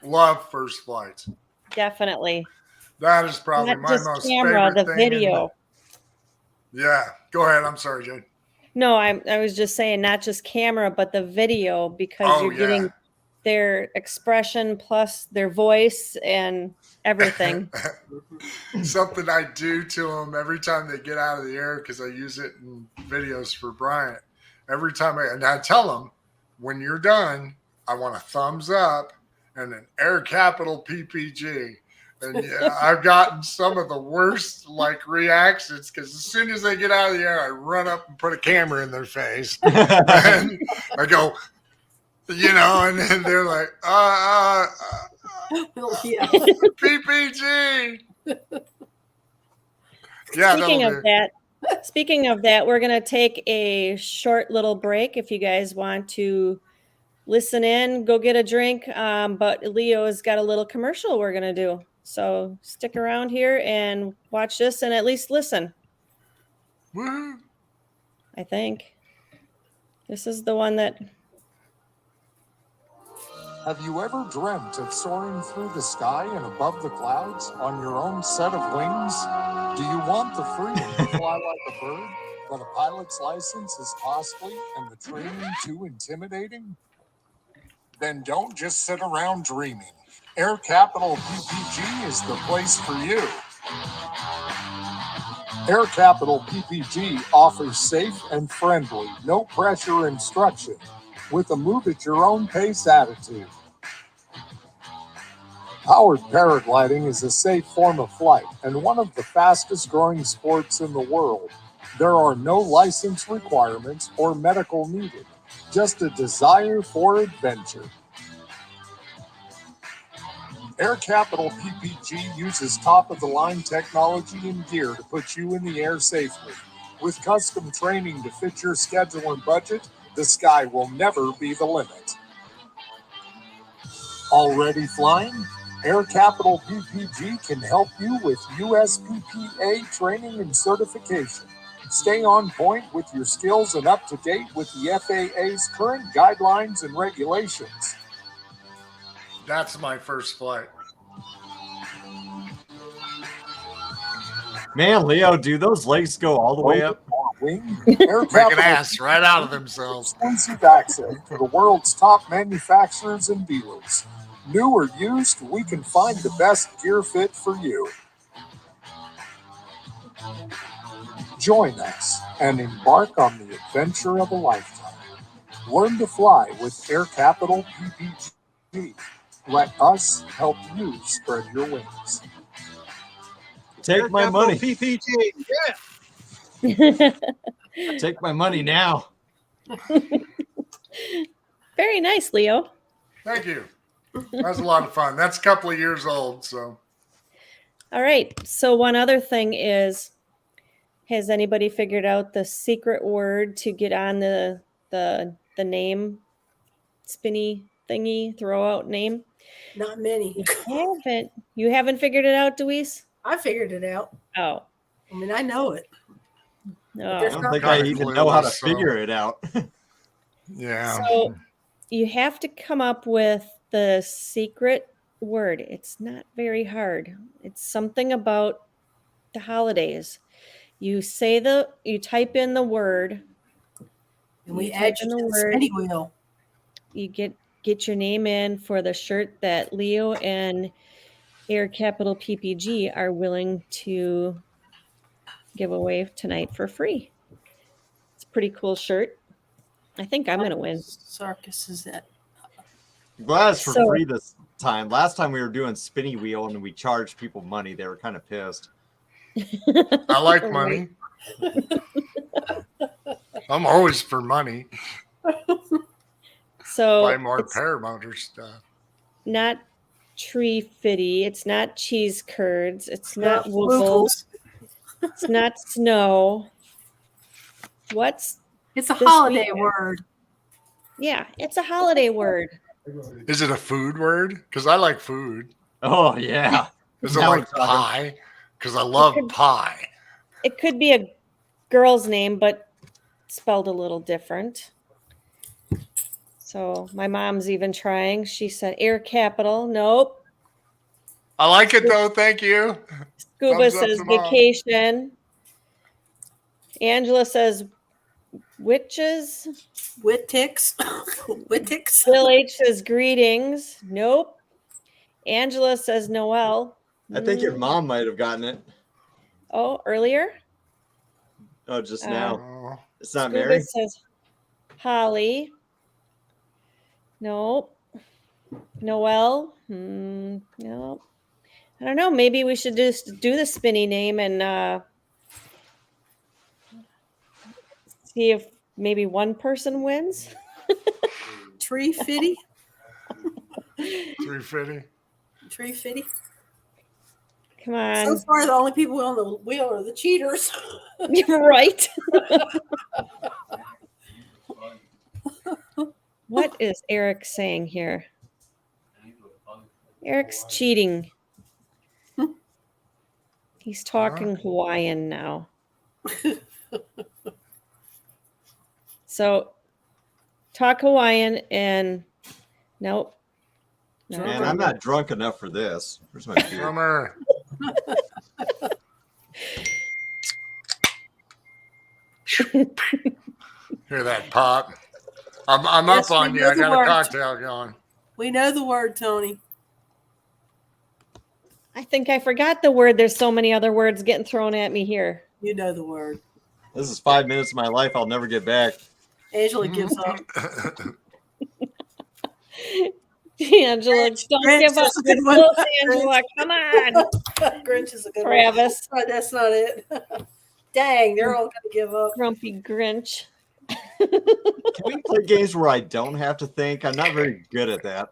Love first flights. Definitely. That is probably Not my just most camera, favorite the thing. video. Yeah. Go ahead. I'm sorry, Jade. No, I was just saying not just camera, but the video because Oh, you're yeah. getting their expression plus their voice and everything. Something I do to them every time they get out of the air because I use it in videos for Bryant. Every time I tell them, when you're done, I want a thumbs up and an Air Capital PPG. And yeah, I've gotten some of the worst like reactions because as soon as they get out of the air, I run up and put a camera in their face. And I go, and then they're like, Yeah. PPG. Yeah. Speaking of that, we're going to take a short little break. If you guys want to listen in, go get a drink. But Leo has got a little commercial we're going to do. So stick around here and watch this and at least listen. Woo-hoo. I think this is the one that Have you ever dreamt of soaring through the sky and above the clouds on your own set of wings? Do you want the freedom to fly like a bird, but a pilot's license is costly and the training too intimidating? Then don't just sit around dreaming. Air Capital PPG is the place for you. Air Capital PPG offers safe and friendly, no pressure instruction with a move at your own pace attitude. Powered paragliding is a safe form of flight and one of the fastest growing sports in the world. There are no license requirements or medical needed, just a desire for adventure. Air Capital PPG uses top-of-the-line technology and gear to put you in the air safely. With custom training to fit your schedule and budget, the sky will never be the limit. Already flying? Air Capital PPG can help you with USPPA training and certification. Stay on point with your skills and up to date with the FAA's current guidelines and regulations. That's my first flight. Man, Leo, do those legs go all the way up? Wing, Air Make an Capital ass right out of themselves. exclusive access to the world's top manufacturers and dealers. New or used, we can find the best gear fit for you. Join us and embark on the adventure of a lifetime. Learn to fly with Air Capital PPG. Let us help you spread your wings. Take my money. PPG. Yeah. Take my money now. very nice, Leo. Thank you. That was a lot of fun. That's a couple of years old, so All right. So one other thing is, has anybody figured out the secret word to get on the name spinny thingy throw out name? Not many. You haven't figured it out, Deweese? I figured it out. Oh. I mean, I know it. No. There's I not don't think kinda I even know how to clueless, so- figure it out. yeah. So you have to come up with the secret word. It's not very hard. It's something about the holidays. You type in the word. And we You add type in you the to the word. spinning wheel. You get your name in for the shirt that Leo and Air Capital PPG are willing to give away tonight for free. It's a pretty cool shirt. I think I'm gonna win. Circus is that? Glad it's for So- free this time. Last time we were doing spinny wheel and we charged people money. They were kind of pissed. I like money. I'm always for money. So Buy more it's paramotor stuff. not tree fitty. It's not cheese curds. It's not Yeah, woofles. It's not snow. What's It's a This holiday weekend. word. yeah? It's a holiday word. Is it a food word? Because I like food. Oh, yeah. Is it Now we're like talking. pie? Because I love could- pie. It could be a girl's name, but spelled a little different. So my mom's even trying. She said air capital. Nope. I like it though. Thank you. Scuba Thumbs up says to Mom. vacation. Angela says witches. Whittix. Whittix. Bill H says greetings. Nope. Angela says Noel. I think your mom might have gotten it. Oh, earlier? Oh, just now. Oh, It's not Scuba Mary. says Holly. Nope. Noel. Nope. I don't know. Maybe we should just do the spinny name and see if maybe one person wins. Tree fitty. 350. Tree fitty. Come So on. far, the only people on the wheel are the cheaters. You're right. What is Eric saying here? Eric's cheating. He's talking Hawaiian now. So talk Hawaiian and nope. No. Man, I'm not drunk enough for this. Where's my beer? Drummer. Hear that pop? I'm Yes, up on we you. I know the got a word. cocktail going. We know the word, Tony. I think I forgot the word. There's so many other words getting thrown at me here. You know the word. This is 5 minutes of my life I'll never get back. Angela gives up. Angela, don't Grinch give up. is a good You're one. close, Angela. Come on, Grinch is a good Travis. one. That's not it. Dang, they're all going to give up. Grumpy Grinch. Can we play games where I don't have to think? I'm not very good at that.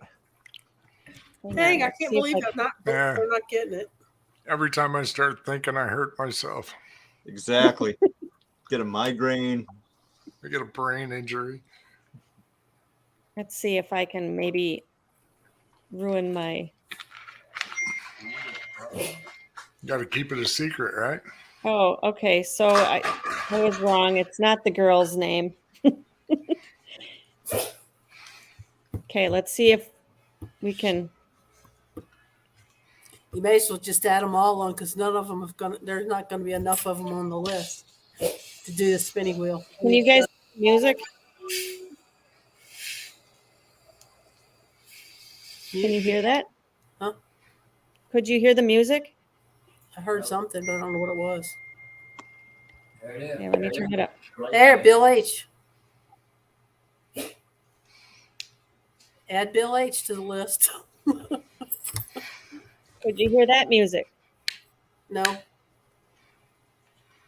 Hang Dang, on, I let's can't see if believe I- I'm not. Yeah. They're not getting it. Every time I start thinking, I hurt myself. Exactly. Get a migraine. I get a brain injury. Let's see if I can maybe ruin my. You got to keep it a secret, right? Oh, okay. So I was wrong. It's not the girl's name. Okay, let's see if we can. You may as well just add them all on because none of them have gone. There's not going to be enough of them on the list to do the spinning wheel. Can you guys music? Can you hear that? Huh? Could you hear the music? I heard something, but I don't know what it was. Yeah, let me turn it up. There, Bill H. Add Bill H to the list. Could you hear that music? No.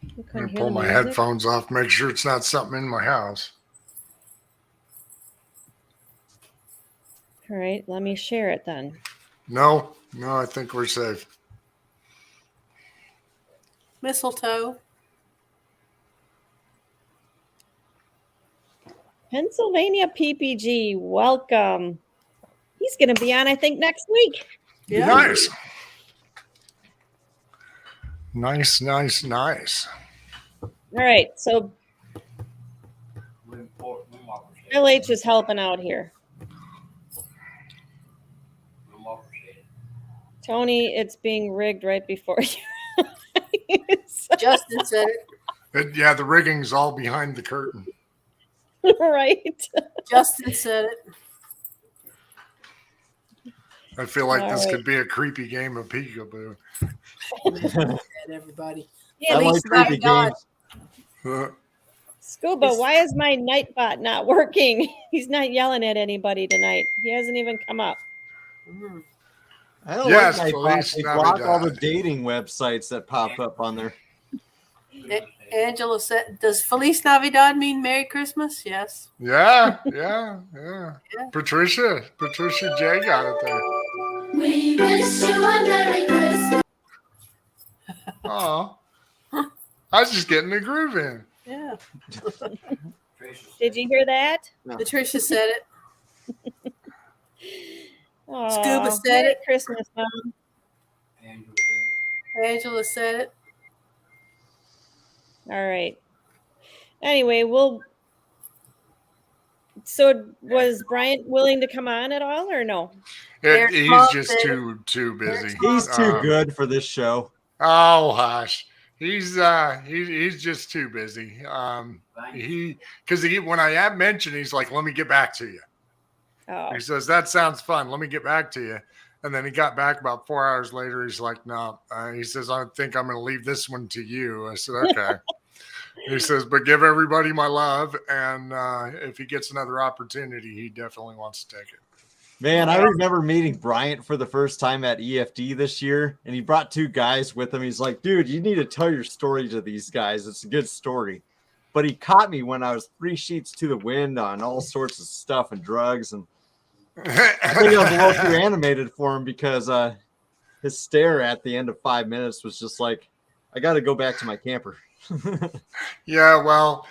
You I'm couldn't going to hear pull the my music? headphones off, make sure it's not something in my house. All right, let me share it then. No, I think we're safe. Mistletoe. Pennsylvania PPG, welcome. He's going to be on, I think, next week. Yeah. Nice. Nice. All right, so Bill H is helping out here. Tony, it's being rigged right before you. Justin said it. Yeah, the rigging's all behind the curtain. Right. Justin said it. I feel like All this right. could be a creepy game of peekaboo. And everybody. Yeah, I like Lisa got creepy God. games. Scuba, why is my Nightbot not working? He's not yelling at anybody tonight. He hasn't even come up. Mm. I don't Yes, like Feliz they block all the Navidad. dating websites that pop up on there. Angela said, "Does Feliz Navidad mean Merry Christmas?" Yes. Yeah. Yeah. Patricia J got it there. We wish you a Merry Christmas. Oh, I was just getting the groove in. Yeah. Did you hear that? Patricia said it. Aw, Scuba said Merry it. Christmas, Mom. Angela said it. All right. Anyway, so was Bryant willing to come on at all or no? Eric He's Mom just said- too busy. He's too good for this show. Oh hush. He's just too busy. Because when I mentioned, he's like, "Let me get back to you." Oh, He says, "That sounds fun. Let me get back to you." And then he got back about 4 hours later. He's like, "No." He says, "I think I'm going to leave this one to you." I said, "Okay." He says, "But give everybody my love, and if he gets another opportunity, he definitely wants to take it." Man, I remember meeting Bryant for the first time at EFD this year, and he brought 2 guys with him. He's like, "Dude, you need to tell your story to these guys. It's a good story." But he caught me when I was 3 sheets to the wind on all sorts of stuff and drugs, and I think I was a little too animated for him because his stare at the end of 5 minutes was just like, "I got to go back to my camper." Yeah, well,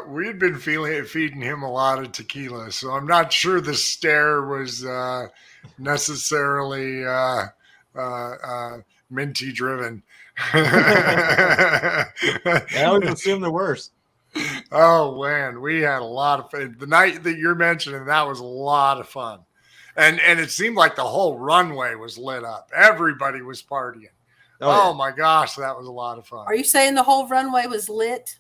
we had been feeding him a lot of tequila, so I'm not sure the stare was necessarily minty driven. I always assume the worst. Oh man, we had a lot of fun. The night that you're mentioning, that was a lot of fun, and it seemed like the whole runway was lit up. Everybody was partying. Oh my gosh, that was a lot of fun. Are you saying the whole runway was lit?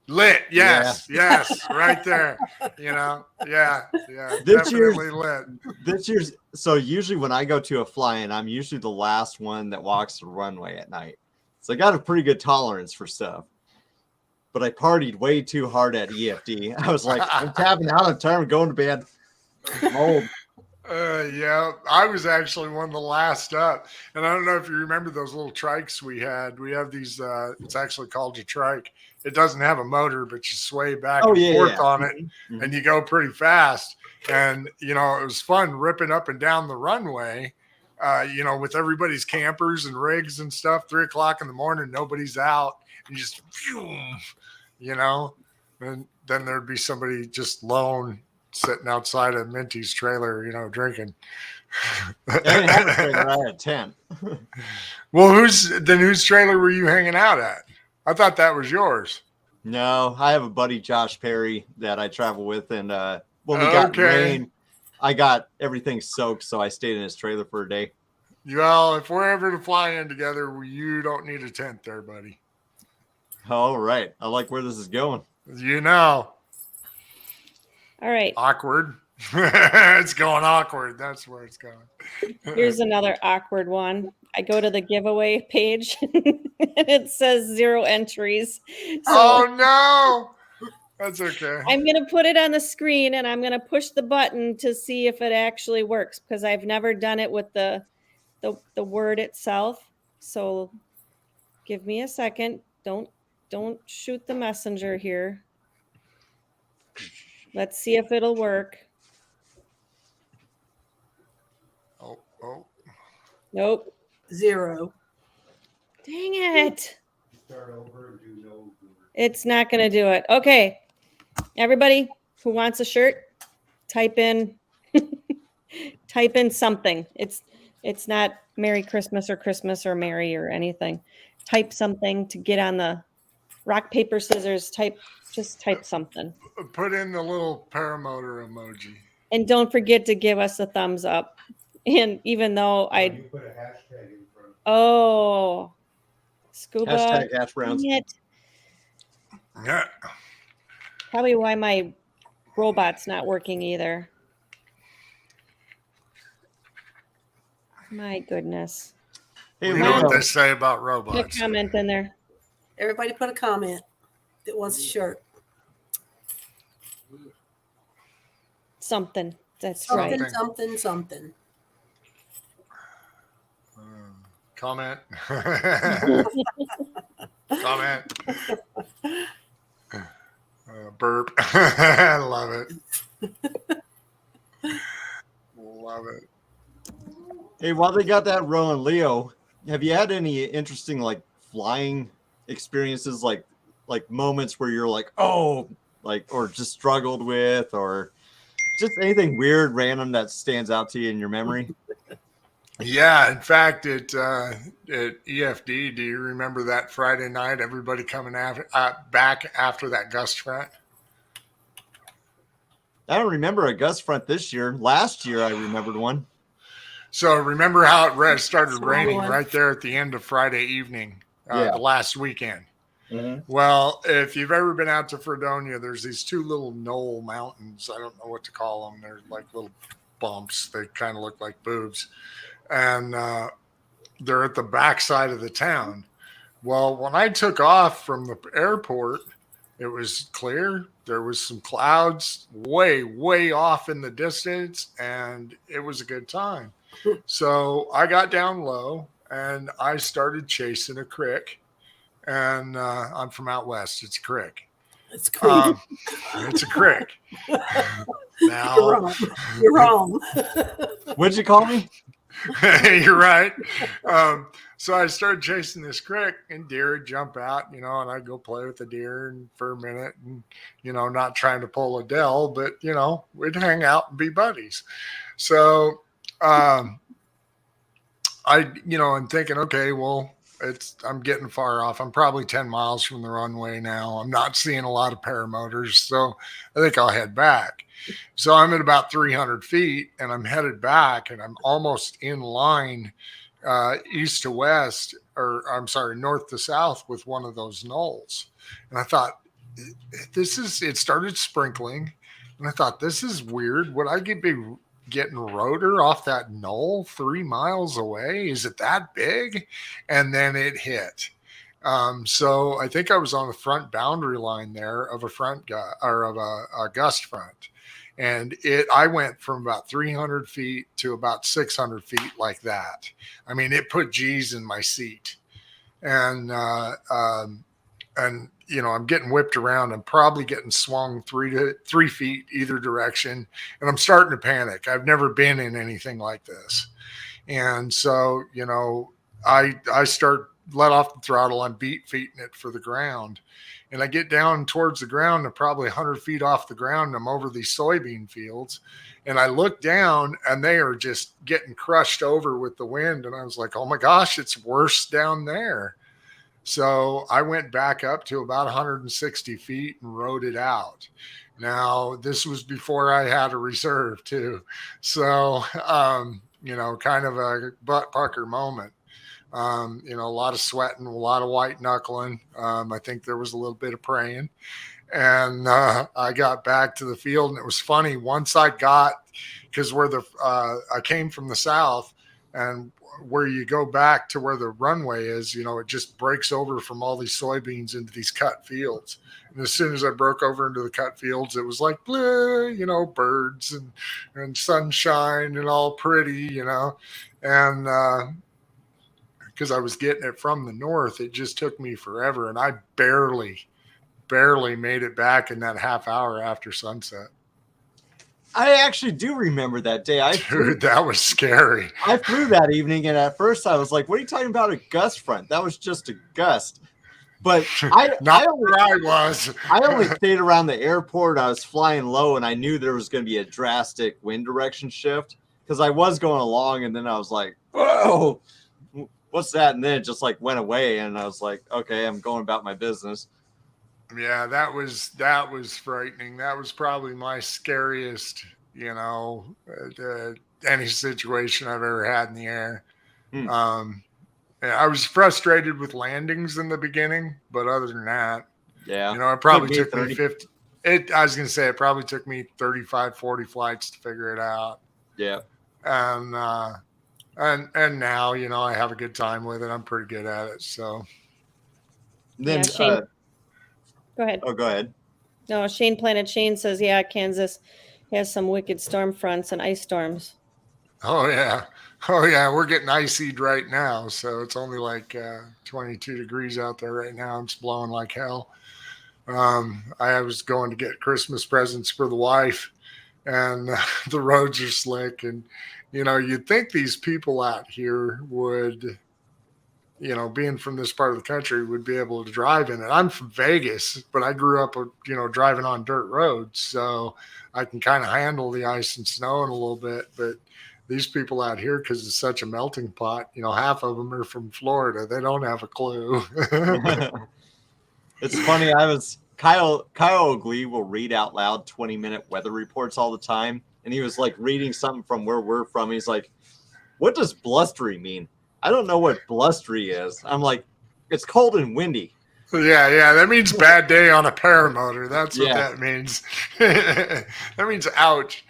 Lit? Yes, yes, right there. Yeah, This definitely lit. This year's so usually when I go to a fly-in, I'm usually the last one that walks the runway at night. So I got a pretty good tolerance for stuff. But I partied way too hard at EFD. I was like, I'm tapping out of time, going to bed. I'm old. Yeah, I was actually one of the last up. And I don't know if you remember those little trikes we had. We have these, it's actually called a trike. It doesn't have a motor, but you sway back and forth on it and you go pretty fast. And, it was fun ripping up and down the runway, with everybody's campers and rigs and stuff. 3 o'clock in the morning, nobody's out. And just, and then there'd be somebody just lone sitting outside of Minty's trailer, drinking. I didn't have a trailer, I had a tent. Well, whose trailer were you hanging out at? I thought that was yours. No, I have a buddy, Josh Perry, that I travel with. And when we got rain, I got everything soaked. So I stayed in his trailer for a day. Well, if we're ever to fly in together, you don't need a tent there, buddy. All right. I like where this is going. All right. Awkward. It's going awkward. That's where it's going. Here's another awkward one. I go to the giveaway page and it says 0 entries. So Oh, no. That's okay. I'm going to put it on the screen and I'm going to push the button to see if it actually works because I've never done it with the word itself. So give me a second. Don't shoot the messenger here. Let's see if it'll work. Oh. Nope. 0. Dang it. It's not going to do it. Okay. Everybody who wants a shirt, type in something. It's not Merry Christmas or Merry or anything. Type something to get on the rock, paper, scissors. Just type something. Put in the little paramotor emoji. And don't forget to give us a thumbs up. And even though You put a hashtag in front. Oh, Scuba. Hashtag hash browns. Dang it. Yeah. Probably why my robot's not working either. My goodness. Hey, You know what Leo, they say about Put a robots. comment in there. Everybody put a comment. that wants a shirt. Something. That's Something, right. something. Comment. Comment. Burp. I love it. Love it. Hey, while they got that rolling, Leo, have you had any interesting like flying experiences, like moments where you're like, oh, like, or just struggled with, or just anything weird, random that stands out to you in your memory? Yeah, in fact, at EFD, do you remember that Friday night? Everybody coming back after that gust front. I don't remember a gust front this year. Last year, I remembered one. So remember how it started That's raining one. right there at the end of Friday evening, Yeah. the last weekend. Mhm. Well, if you've ever been out to Fredonia, there's these two little knoll mountains. I don't know what to call them. They're like little bumps. They kind of look like boobs. And they're at the backside of the town. Well, when I took off from the airport, it was clear. There was some clouds way, way off in the distance, and it was a good time. So I got down low, and I started chasing a crick. And I'm from out west. It's a crick. It's cool. It's a crick. Now, You're wrong. You're wrong. What'd you call me? you're right. So I started chasing this crick, and deer would jump out, and I'd go play with the deer for a minute, and not trying to pull a Dell, but we'd hang out and be buddies. So I'm thinking, okay, well, I'm getting far off. I'm probably 10 miles from the runway now. I'm not seeing a lot of paramotors, so I think I'll head back. So I'm at about 300 feet, and I'm headed back, and I'm almost in line east to west, or I'm sorry, north to south with one of those knolls. And I thought, it started sprinkling, and I thought, this is weird. Would I be getting rotor off that knoll 3 miles away? Is it that big? And then it hit. So I think I was on the front boundary line there of a gust front. And I went from about 300 feet to about 600 feet like that. I mean, it put G's in my seat. And I'm getting whipped around. I'm probably getting swung 3 feet either direction. And I'm starting to panic. I've never been in anything like this. And so, I let off the throttle. I'm feeding it for the ground. And I get down towards the ground, and probably 100 feet off the ground, I'm over these soybean fields. And I look down, and they are just getting crushed over with the wind. And I was like, oh my gosh, it's worse down there. So I went back up to about 160 feet and rode it out. Now, this was before I had a reserve too. So, kind of a butt pucker moment. A lot of sweating, a lot of white knuckling. I think there was a little bit of praying. And I got back to the field, and it was funny. Once I got, because I came from the south, and where you go back to where the runway is, it just breaks over from all these soybeans into these cut fields. And as soon as I broke over into the cut fields, it was like, bleh, birds and sunshine and all pretty, and because I was getting it from the north, it just took me forever. And I barely made it back in that half hour after sunset. I actually do remember that day. Dude, that was scary. I flew that evening, and at first I was like, what are you talking about, a gust front? That was just a gust. But I only stayed around the airport. I was flying low, and I knew there was going to be a drastic wind direction shift because I was going along, and then I was like, whoa, what's that? And then it just like went away, and I was like, okay, I'm going about my business. Yeah, that was frightening. That was probably my scariest, any situation I've ever had in the air. I was frustrated with landings in the beginning, but other than that, yeah, it probably took me 50. I was going to say it probably took me 35, 40 flights to figure it out. Yeah. And now, I have a good time with it. I'm pretty good at it. So Yeah, Shane. Go ahead. Oh, go ahead. No, Planet Shane says, yeah, Kansas has some wicked storm fronts and ice storms. Oh yeah. We're getting icied right now, so it's only like 22 degrees out there right now. It's blowing like hell. I was going to get Christmas presents for the wife, and the roads are slick. And you'd think these people out here would, being from this part of the country, would be able to drive in it. I'm from Vegas, but I grew up, driving on dirt roads, so I can kind of handle the ice and snow in a little bit. But these people out here, because it's such a melting pot, half of them are from Florida. They don't have a clue. It's funny. Kyle Oakley will read out loud 20-minute weather reports all the time. And he was like reading something from where we're from. He's like, what does blustery mean? I don't know what blustery is. I'm like, it's cold and windy. Yeah. That means bad day on a paramotor. That's what that means. That means ouch.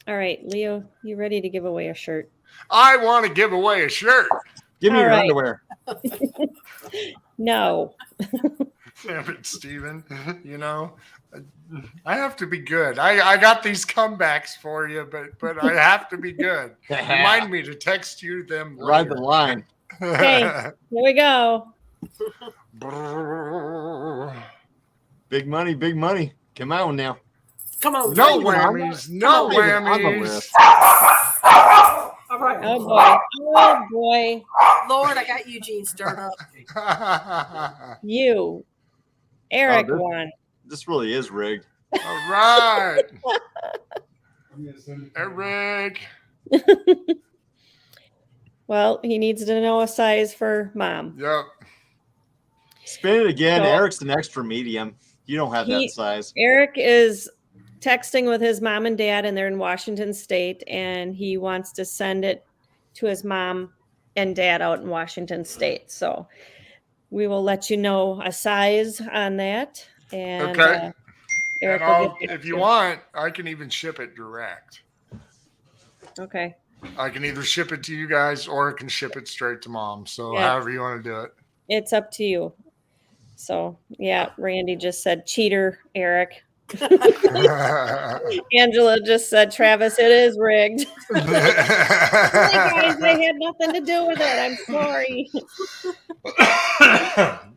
All right, Leo, you ready to give away a shirt? I want to give away a shirt. Give me All your right. underwear. No. Damn it, Steven. I have to be good. I got these comebacks for you, but I have to be good. Remind me to text you them later. Ride the line. Okay, here we go. Big money, big money. Come on now. Come on. No come on. whammies. No Come on, whammies. All right. Oh boy. Oh boy. Lord, I got Eugene stirred up. You. Eric Oh, this- won. This really is rigged. All right. Eric. Well, he needs to know a size for mom. Yep. Spin it again. So- Eric's an extra medium. You don't have that size. Eric is texting with his mom and dad, and they're in Washington State, and he wants to send it to his mom and dad out in Washington State. So we will let you know a size on that. And Okay. Eric And will I'll, get if you want, I can even ship it direct. Okay. I can either ship it to you guys or I can ship it straight to mom. So Yeah. however you want to do it. It's up to you. So yeah, Randy just said cheater, Eric. Angela just said, Travis, it is rigged. Hey guys, I had nothing to do with it. I'm sorry.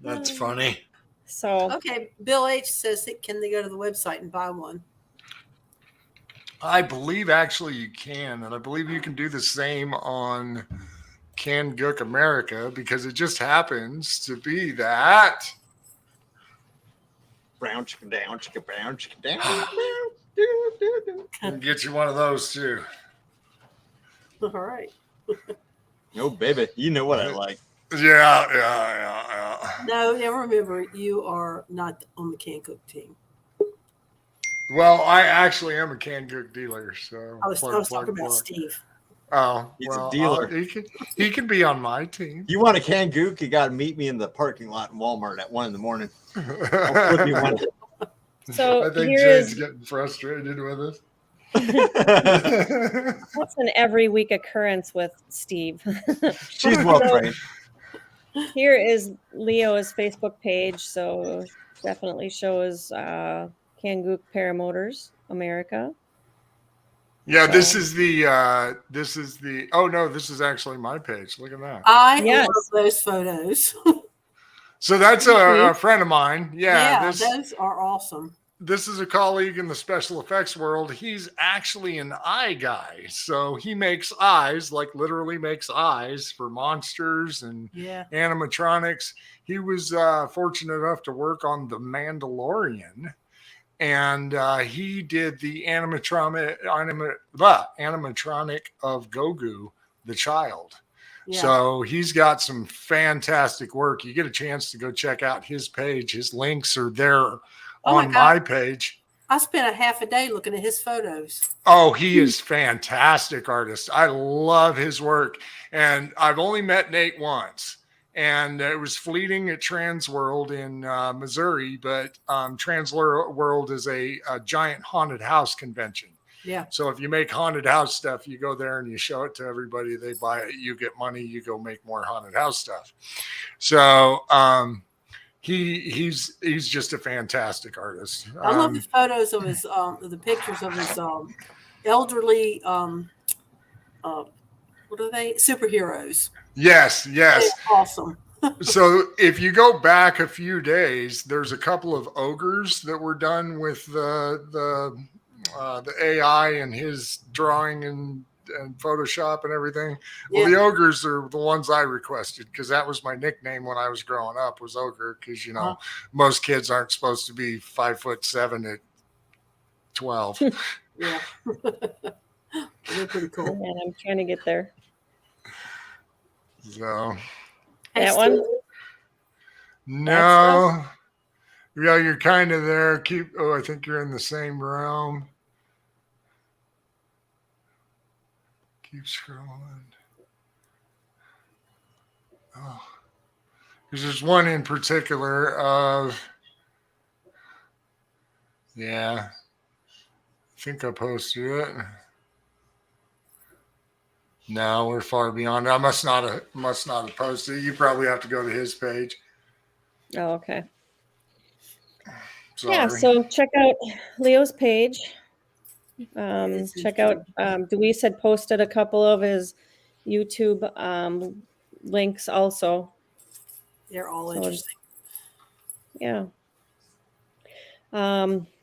That's funny. So Okay, Bill H says, can they go to the website and buy one? I believe actually you can, and I believe you can do the same on Can Gook America because it just happens to be that. Brown chicken down, chicken brown, chicken down. I'll get you one of those too. All right. No, baby. You know what I like. Yeah. No, now remember, you are not on the Can Cook team. Well, I actually am a Can Gook dealer, so I was talking about Steve. Oh, He's a well, dealer. He can be on my team. You want a canned gook? You got to meet me in the parking lot in Walmart at 1 a.m. I'll flip you one. So I think here Jay's is getting frustrated with us. that's an every week occurrence with Steve. She's well trained. Here is Leo's Facebook page, so definitely shows Kangook Paramotors America. Yeah, this is the oh no, this is actually my page. Look at that. I Yes. love those photos. So that's a friend of mine. Yeah, this those are awesome. this is a colleague in the special effects world. He's actually an eye guy. So he makes eyes, like literally makes eyes for monsters and Yeah. animatronics. He was fortunate enough to work on The Mandalorian. And he did the animatronic of Grogu, the child. Yeah. So he's got some fantastic work. You get a chance to go check out his page. His links are there my on God. my page. I spent a half a day looking at his photos. Oh, he is fantastic artist. I love his work. And I've only met Nate once. And it was fleeting at Transworld in Missouri, but Transworld is a giant haunted house convention. Yeah. So if you make haunted house stuff, you go there and you show it to everybody. They buy it. You get money. You go make more haunted house stuff. So he's just a fantastic artist. I love the photos of his the pictures of his elderly what are they? Superheroes. Yes. They're awesome. So if you go back a few days, there's a couple of ogres that were done with the AI and his drawing and Photoshop and everything. Well, the ogres are the ones I requested because that was my nickname when I was growing up, was ogre, because most kids aren't supposed to be 5'7" at 12. Yeah. They're pretty cool. And I'm trying to get there. So That one? no. Yeah, you're kind of there. I think you're in the same realm. Keep scrolling. Oh, because there's one in particular of, I think I posted it. No, we're far beyond. I must not have posted it. You probably have to go to his page. Oh, okay. Sorry. Yeah, so check out Leo's page. Check out Deweese had posted a couple of his YouTube links also. They're all So, interesting. Yeah.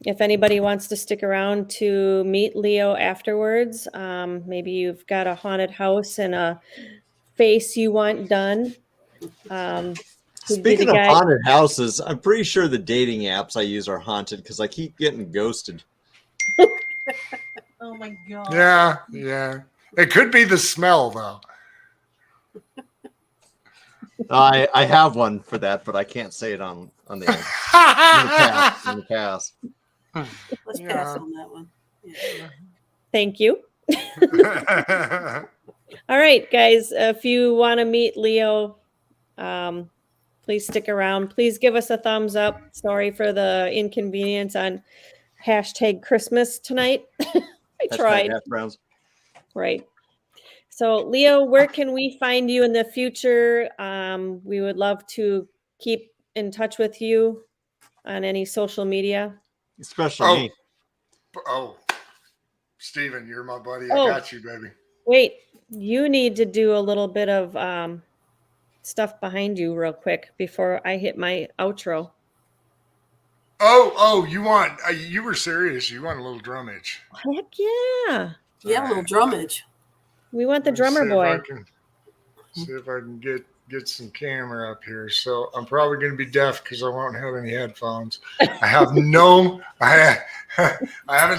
If anybody wants to stick around to meet Leo afterwards, maybe you've got a haunted house and a face you want done. Speaking of haunted houses, I'm pretty sure the dating apps I use are haunted because I keep getting ghosted. Oh my god. Yeah. It could be the smell though. I have one for that, but I can't say it on the in the past. Let's pass on that one. Yeah. Thank you. All right, guys, if you want to meet Leo, please stick around. Please give us a thumbs up. Sorry for the inconvenience on #Christmas tonight. I tried. Browns. Right. So, Leo, where can we find you in the future? We would love to keep in touch with you on any social media. Especially me. Oh, Steven, you're my buddy. Oh. I got you, baby. Wait, you need to do a little bit of stuff behind you real quick before I hit my outro. Oh, you were serious. You want a little drummage. Heck yeah. Yeah, a little drummage. We want the drummer boy. See if I can get some camera up here. So I'm probably going to be deaf because I won't have any headphones. I haven't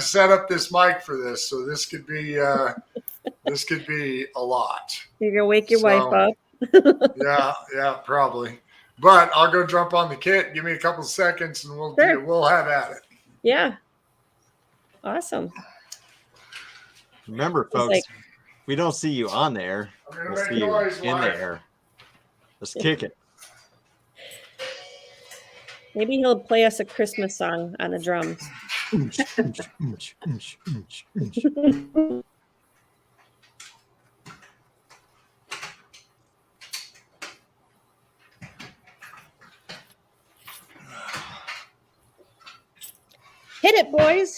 set up this mic for this, so this could be a lot. You're gonna wake your wife up. Yeah, probably. But I'll go jump on the kit. Give me a couple seconds, and we'll have at it. Yeah. Awesome. Remember, folks, we don't see you on there. We'll see you in there. Let's kick it. Maybe he'll play us a Christmas song on the drums. Hit it, boys.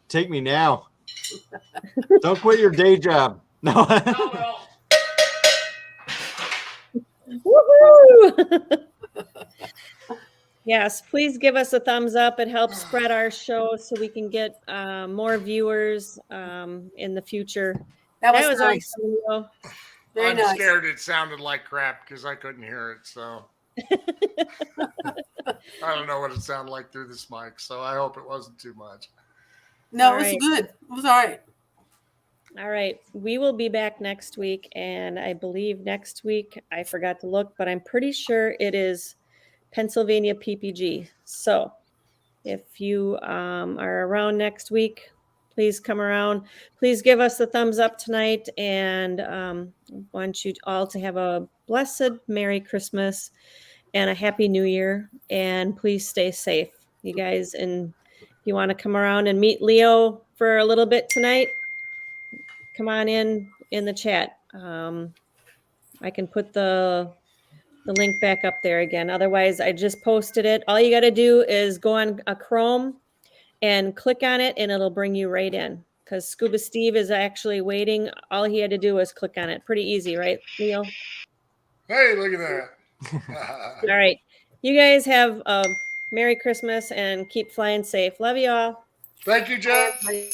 Take me now. Don't quit your day job. No. Woohoo! Yes, please give us a thumbs up. It helps spread our show so we can get more viewers in the future. That was nice. awesome, Leo. Very I'm nice. scared it sounded like crap because I couldn't hear it. So I don't know what it sounded like through this mic, so I hope it wasn't too much. No, All it was right. good. It was all right. All right. We will be back next week. And I believe next week, I forgot to look, but I'm pretty sure it is Pennsylvania PPG. So if you are around next week, please come around. Please give us a thumbs up tonight. And want you all to have a blessed Merry Christmas and a Happy New Year. And please stay safe, you guys. And if you want to come around and meet Leo for a little bit tonight, come on in the chat. I can put the link back up there again. Otherwise, I just posted it. All you got to do is go on a Chrome and click on it, and it'll bring you right in. Because Scuba Steve is actually waiting. All he had to do was click on it. Pretty easy, right, Leo? Hey, look at that. All right. You guys have a Merry Christmas and keep flying safe. Love you all. Thank you, Jack. Everybody.